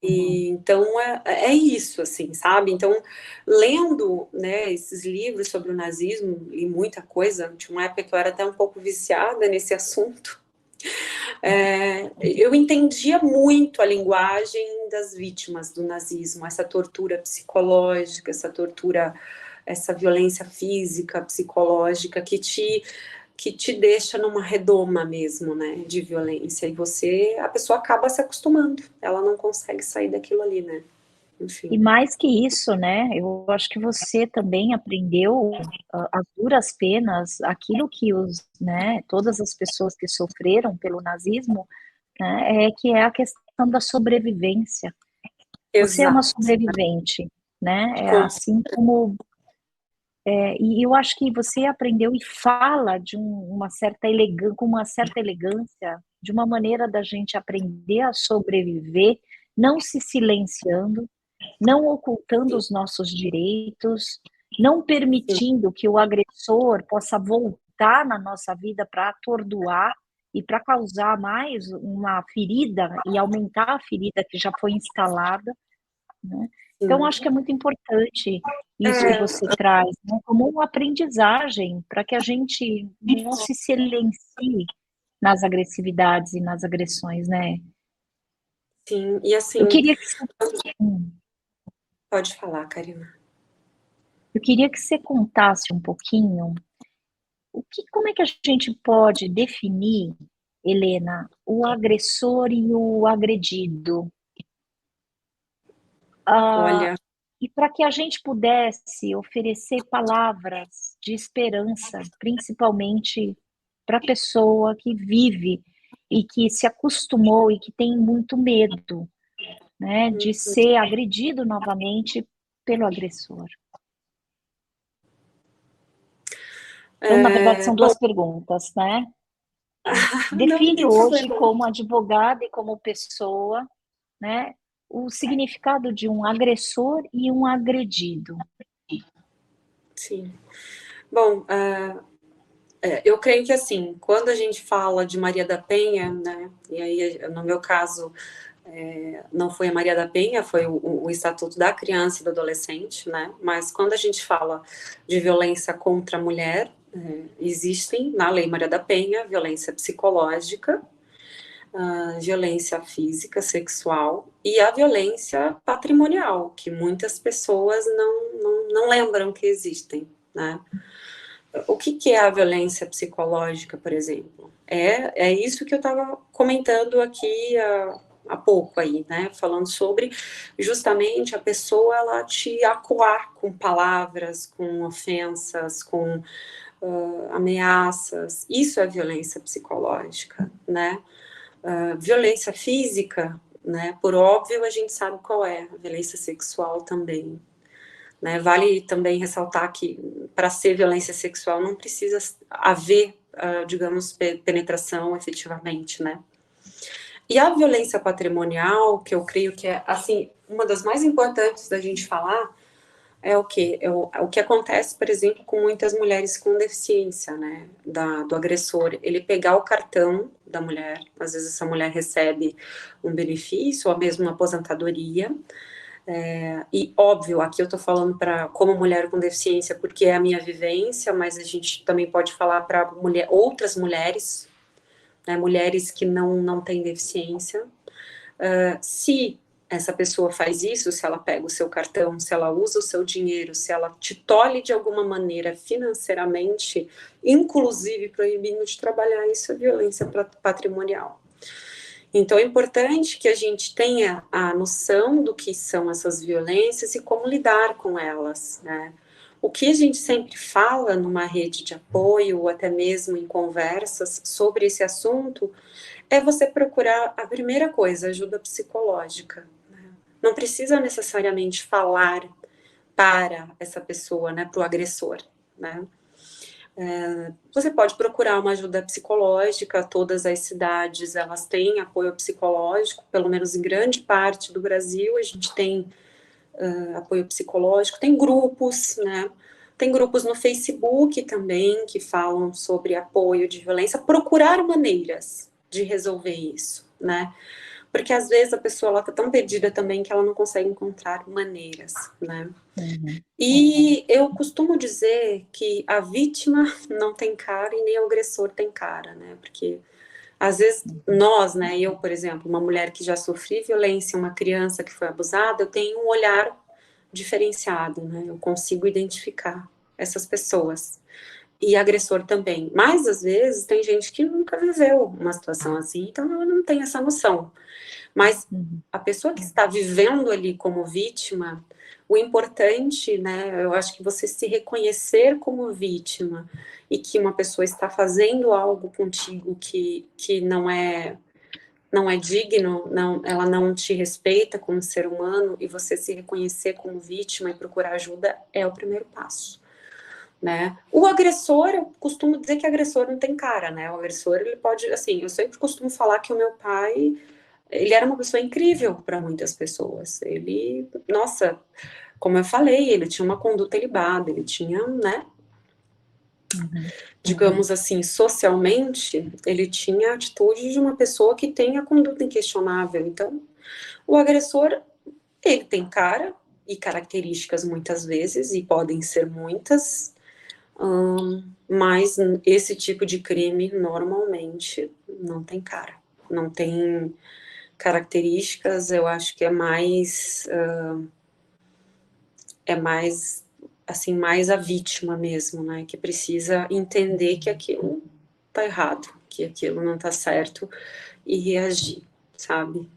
E, então é isso, assim, sabe? Então, lendo, né, esses livros sobre o nazismo, li muita coisa, tinha uma época que eu era até um pouco viciada nesse assunto, eu entendia muito a linguagem das vítimas do nazismo, essa tortura psicológica, essa violência física, psicológica, que te deixa numa redoma mesmo, né, de violência, e a pessoa acaba se acostumando, ela não consegue sair daquilo ali, né, enfim. E mais que isso, né, eu acho que você também aprendeu as duras penas, aquilo que né, todas as pessoas que sofreram pelo nazismo, né, que é a questão da sobrevivência. Você é uma Exato. sobrevivente, né, assim como e eu acho que você aprendeu e fala de uma certa elegância, com uma certa elegância, de uma maneira da gente aprender a sobreviver, não se silenciando, não ocultando os nossos direitos, não permitindo que o agressor possa voltar na nossa vida para atordoar e para causar mais uma ferida e aumentar a ferida que já foi instalada, né? Então, acho que é muito importante isso que você traz, né, como uma aprendizagem para que a gente não se silencie nas agressividades e nas agressões, né? Sim, e assim, Eu queria que você, pode falar, Karina. eu queria que você contasse um pouquinho como é que a gente pode definir, Helena, o agressor e o agredido? Olha, E para que a gente pudesse oferecer palavras de esperança, principalmente para a pessoa que vive e que se acostumou e que tem muito medo, né, de ser agredido novamente pelo agressor. Então, na verdade, são bom, duas perguntas, né? não, não Define tem hoje, problema. como advogada e como pessoa, né, o significado de um agressor e um agredido. Sim. Bom, eu creio que, assim, quando a gente fala de Maria da Penha, né, e aí, no meu caso, não foi a Maria da Penha, foi o Estatuto da Criança e do Adolescente, né, mas quando a gente fala de violência contra a mulher, existem, na Lei Maria da Penha, violência psicológica, violência física, sexual e a violência patrimonial, que muitas pessoas não lembram que existem, né? O que é a violência psicológica, por exemplo? É isso que eu estava comentando aqui há pouco aí, né, falando sobre justamente a pessoa, ela te acuar com palavras, com ofensas, com ameaças. Isso é violência psicológica, né? Violência física, né, por óbvio, a gente sabe qual é, a violência sexual também, né? Vale também ressaltar que para ser violência sexual não precisa haver, digamos, penetração efetivamente, né? E a violência patrimonial, que eu creio que é, assim, uma das mais importantes da gente falar, é o quê? O que acontece, por exemplo, com muitas mulheres com deficiência, né, do agressor, ele pegar o cartão da mulher, às vezes essa mulher recebe um benefício, ou mesmo uma aposentadoria, e óbvio, aqui eu tô falando como mulher com deficiência, porque é a minha vivência, mas a gente também pode falar para outras mulheres, né, mulheres que não têm deficiência. Se essa pessoa faz isso, se ela pega o seu cartão, se ela usa o seu dinheiro, se ela te tolhe de alguma maneira financeiramente, inclusive proibindo de trabalhar, isso é violência patrimonial. Então é importante que a gente tenha a noção do que são essas violências e como lidar com elas, né? O que a gente sempre fala numa rede de apoio, ou até mesmo em conversas sobre esse assunto, é você procurar, a primeira coisa, ajuda psicológica. Né? Não precisa necessariamente falar para essa pessoa, né, para o agressor, né? Você pode procurar uma ajuda psicológica, todas as cidades, elas têm apoio psicológico, pelo menos em grande parte do Brasil, a gente tem apoio psicológico, tem grupos, né? Tem grupos no Facebook também que falam sobre apoio de violência, procurar maneiras de resolver isso, né? Porque às vezes a pessoa ela tá tão perdida também que ela não consegue encontrar maneiras, né? E eu costumo dizer que a vítima não tem cara e nem o agressor tem cara, né? Porque às vezes nós, né? Eu, por exemplo, uma mulher que já sofri violência, uma criança que foi abusada, eu tenho um olhar diferenciado, né? Eu consigo identificar essas pessoas. E agressor também. Mas, às vezes, tem gente que nunca viveu uma situação assim, então ela não tem essa noção. Mas a pessoa que está vivendo ali como vítima, o importante, né, eu acho que você se reconhecer como vítima e que uma pessoa está fazendo algo contigo que não é digno, ela não te respeita como ser humano, e você se reconhecer como vítima e procurar ajuda é o primeiro passo, né? O agressor, eu costumo dizer que agressor não tem cara, né? O agressor, ele pode, assim, eu sempre costumo falar que o meu pai, ele era uma pessoa incrível para muitas pessoas. Ele, nossa, como eu falei, ele tinha uma conduta ilibada, ele tinha, né? Digamos assim, socialmente, ele tinha a atitude de uma pessoa que tem a conduta inquestionável. Então, o agressor, ele tem cara e características muitas vezes, e podem ser muitas, mas esse tipo de crime normalmente não tem cara, não tem características. Eu acho que é mais assim, mais a vítima mesmo, né, que precisa entender que aquilo tá errado, que aquilo não tá certo, e reagir, sabe?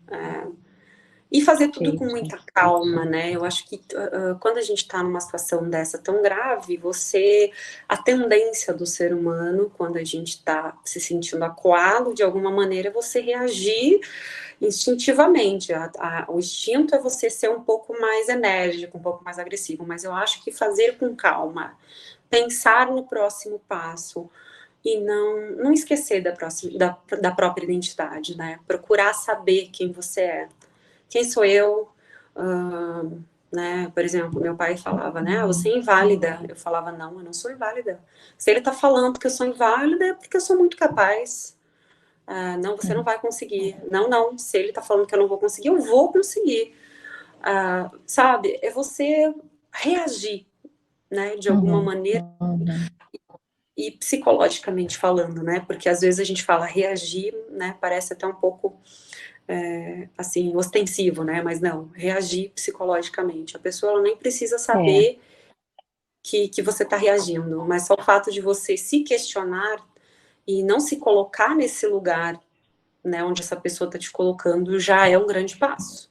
E fazer tudo com muita calma, né? Eu acho que quando a gente está numa situação dessa tão grave, a tendência do ser humano, quando a gente está se sentindo acuado de alguma maneira, é você reagir instintivamente. O instinto é você ser um pouco mais enérgico, um pouco mais agressivo, mas eu acho que fazer com calma, pensar no próximo passo e não esquecer da própria identidade, né? Procurar saber quem você é. Quem sou eu? Né? Por exemplo, meu pai falava, né? Você é inválida. Eu falava, não, eu não sou inválida. Se ele está falando que eu sou inválida, é porque eu sou muito capaz. Não, você não vai conseguir. Não, não. Se ele está falando que eu não vou conseguir, eu vou conseguir. Sabe? É você reagir, né? De alguma maneira. E psicologicamente falando, né? Porque às vezes a gente fala reagir, né? Parece até um pouco assim, ostensivo, né? Mas não, reagir psicologicamente. A pessoa ela nem precisa saber que você está reagindo, mas só o fato de você se questionar e não se colocar nesse lugar né, onde essa pessoa está te colocando, já é um grande passo.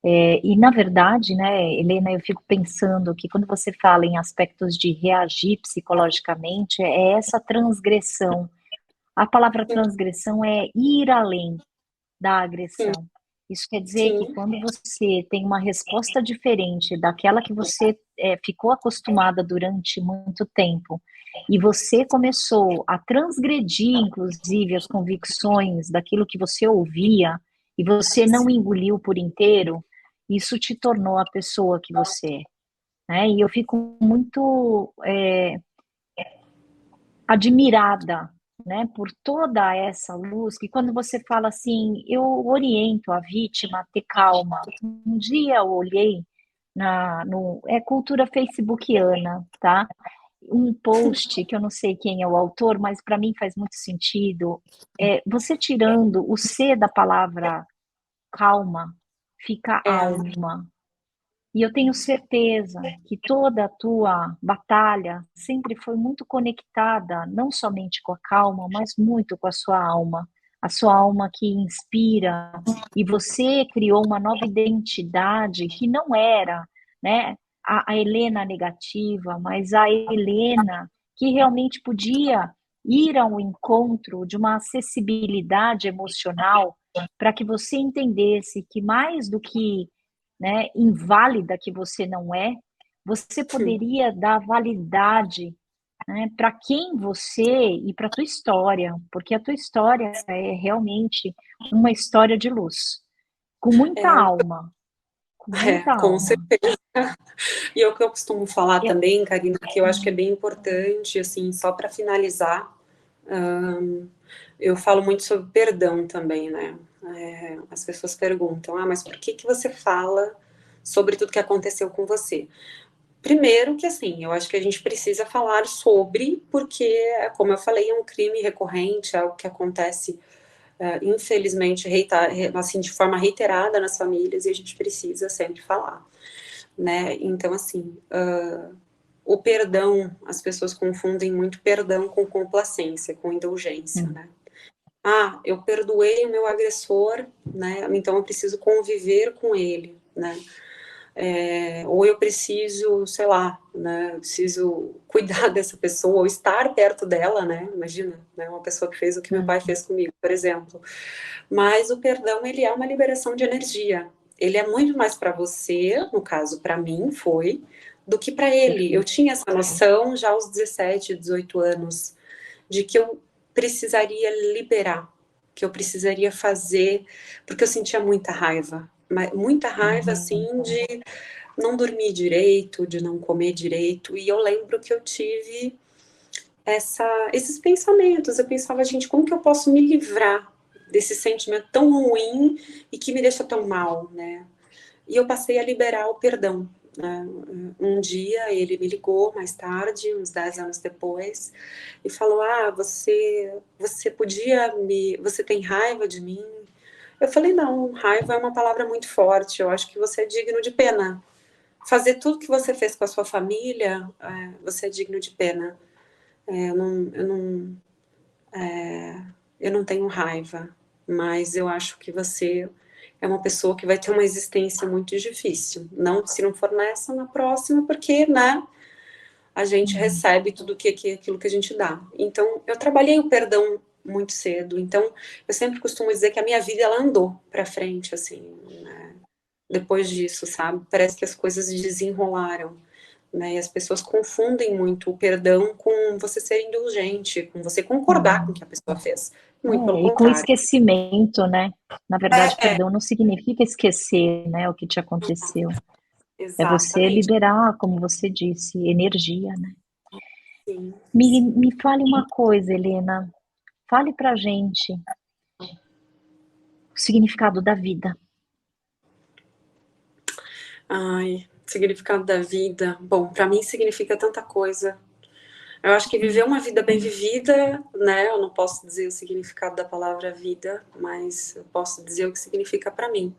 E na verdade, né, Helena, eu fico pensando que quando você fala em aspectos de reagir psicologicamente, é essa transgressão. A palavra transgressão é ir além da Sim, agressão. Isso quer dizer que sim, quando você tem uma resposta diferente daquela que você ficou acostumada durante muito tempo, e você começou a transgredir, inclusive, as convicções daquilo que você ouvia, e você não engoliu por inteiro, isso te tornou a pessoa que você é. Né? E eu fico muito admirada, né, por toda essa luz, que quando você fala assim, eu oriento a vítima a ter calma. Um dia eu olhei é cultura facebookiana, tá? Um post que eu não sei quem é o autor, mas para mim faz muito sentido. Você tirando o C da palavra calma, fica é, alma. E eu tenho certeza que toda a tua batalha sempre foi muito conectada, não somente com a calma, mas muito com a sua alma que inspira, e você criou uma nova identidade que não era, né, a Helena negativa, mas a Helena que realmente podia ir ao encontro de uma acessibilidade emocional para que você entendesse que mais do que, né, inválida que você não é, você poderia dar validade, né, para quem você e para a tua história, porque a tua história é realmente uma história de luz, com muita é, alma, com muita com alma. certeza. E é o que eu costumo falar Eu, também, Karina, que eu acho que é bem importante, assim, só para finalizar, eu falo muito sobre perdão também, né? As pessoas perguntam, mas por que que você fala sobre tudo que aconteceu com você? Primeiro que, assim, eu acho que a gente precisa falar sobre, porque, como eu falei, é um crime recorrente, é algo que acontece, infelizmente, assim, de forma reiterada nas famílias, e a gente precisa sempre falar, né? Então, assim, o perdão, as pessoas confundem muito perdão com complacência, com indulgência, né? Eu perdoei o meu agressor, né? Então eu preciso conviver com ele, né? Ou eu preciso, sei lá, né? Eu preciso cuidar dessa pessoa, ou estar perto dela, né? Imagina, né? Uma pessoa que fez o que meu pai fez comigo, por exemplo. Mas o perdão, ele é uma liberação de energia. Ele é muito mais para você, no caso, para mim, foi, do que para ele. Eu perfeito. tinha essa noção já aos 17, 18 anos, de que eu precisaria liberar, que eu precisaria fazer, porque eu sentia muita raiva. Muita raiva, assim, de não dormir direito, de não comer direito. E eu lembro que eu tive esses pensamentos. Eu pensava, gente, como que eu posso me livrar desse sentimento tão ruim e que me deixa tão mal, né? E eu passei a liberar o perdão, né? Um dia ele me ligou mais tarde, uns 10 anos depois, e falou: você podia você tem raiva de mim? Eu falei: não, raiva é uma palavra muito forte, eu acho que você é digno de pena. Fazer tudo que você fez com a sua família, você é digno de pena. Eu não tenho raiva, mas eu acho que você é uma pessoa que vai ter uma existência muito difícil. Não, se não for nessa, na próxima, porque, né, a gente recebe tudo aquilo que a gente dá. Então, eu trabalhei o perdão muito cedo. Então, eu sempre costumo dizer que a minha vida ela andou para frente, assim, né, depois disso, sabe? Parece que as coisas desenrolaram. Né, e as pessoas confundem muito o perdão com você ser indulgente, com você concordar com o que a pessoa fez. Muito pelo E com contrário. esquecimento, né? Na verdade, É, perdão não significa esquecer, né, o que te aconteceu. É você exatamente. liberar, como você disse, energia, né? Sim. Me fale uma coisa, Helena. Fale pra gente o significado da vida. Ai, significado da vida. Bom, para mim significa tanta coisa. Eu acho que viver uma vida bem vivida, né? Eu não posso dizer o significado da palavra vida, mas eu posso dizer o que significa para mim.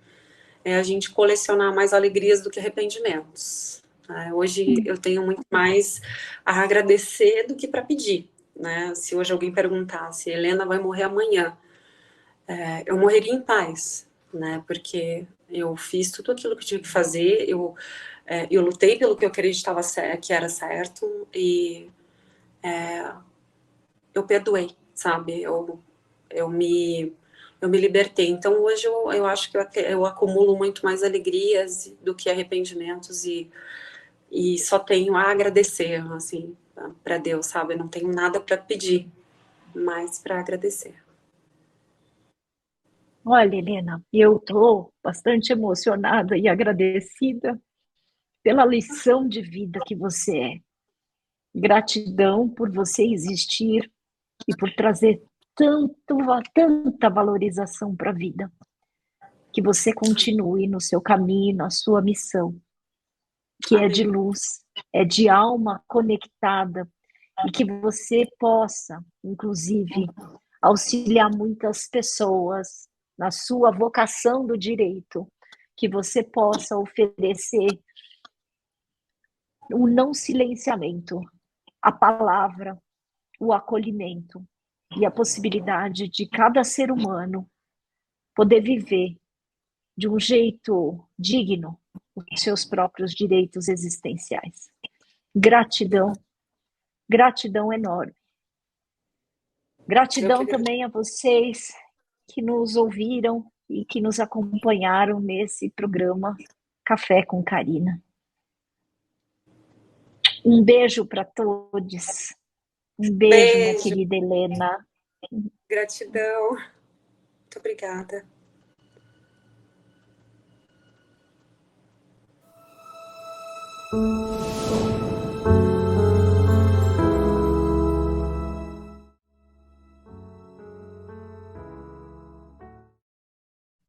É a gente colecionar mais alegrias do que arrependimentos. Né? Hoje eu tenho muito mais a agradecer do que para pedir. Né? Se hoje alguém perguntasse, Helena vai morrer amanhã, eu morreria em paz, né? Porque eu fiz tudo aquilo que eu tinha que fazer, eu lutei pelo que eu acreditava que era certo e eu perdoei, sabe? Eu me libertei. Então hoje eu acho que eu acumulo muito mais alegrias do que arrependimentos e só tenho a agradecer, assim, para Deus, sabe? Eu não tenho nada para pedir, mas para agradecer. Olha, Helena, eu estou bastante emocionada e agradecida pela lição de vida que você é. Gratidão por você existir e por trazer tanta valorização para a vida. Que você continue no seu caminho, na sua missão, que é de Amém. luz, é de alma conectada, e que você possa, inclusive, auxiliar muitas pessoas na sua vocação do direito, que você possa oferecer o não silenciamento, a palavra, o acolhimento e a possibilidade de cada ser humano poder viver de um jeito digno os seus próprios direitos existenciais. Gratidão, gratidão enorme. Gratidão também a vocês que nos ouviram e que nos acompanharam nesse programa Café com Karina. Um beijo para todos. Um beijo, minha querida Helena. Gratidão. Muito obrigada.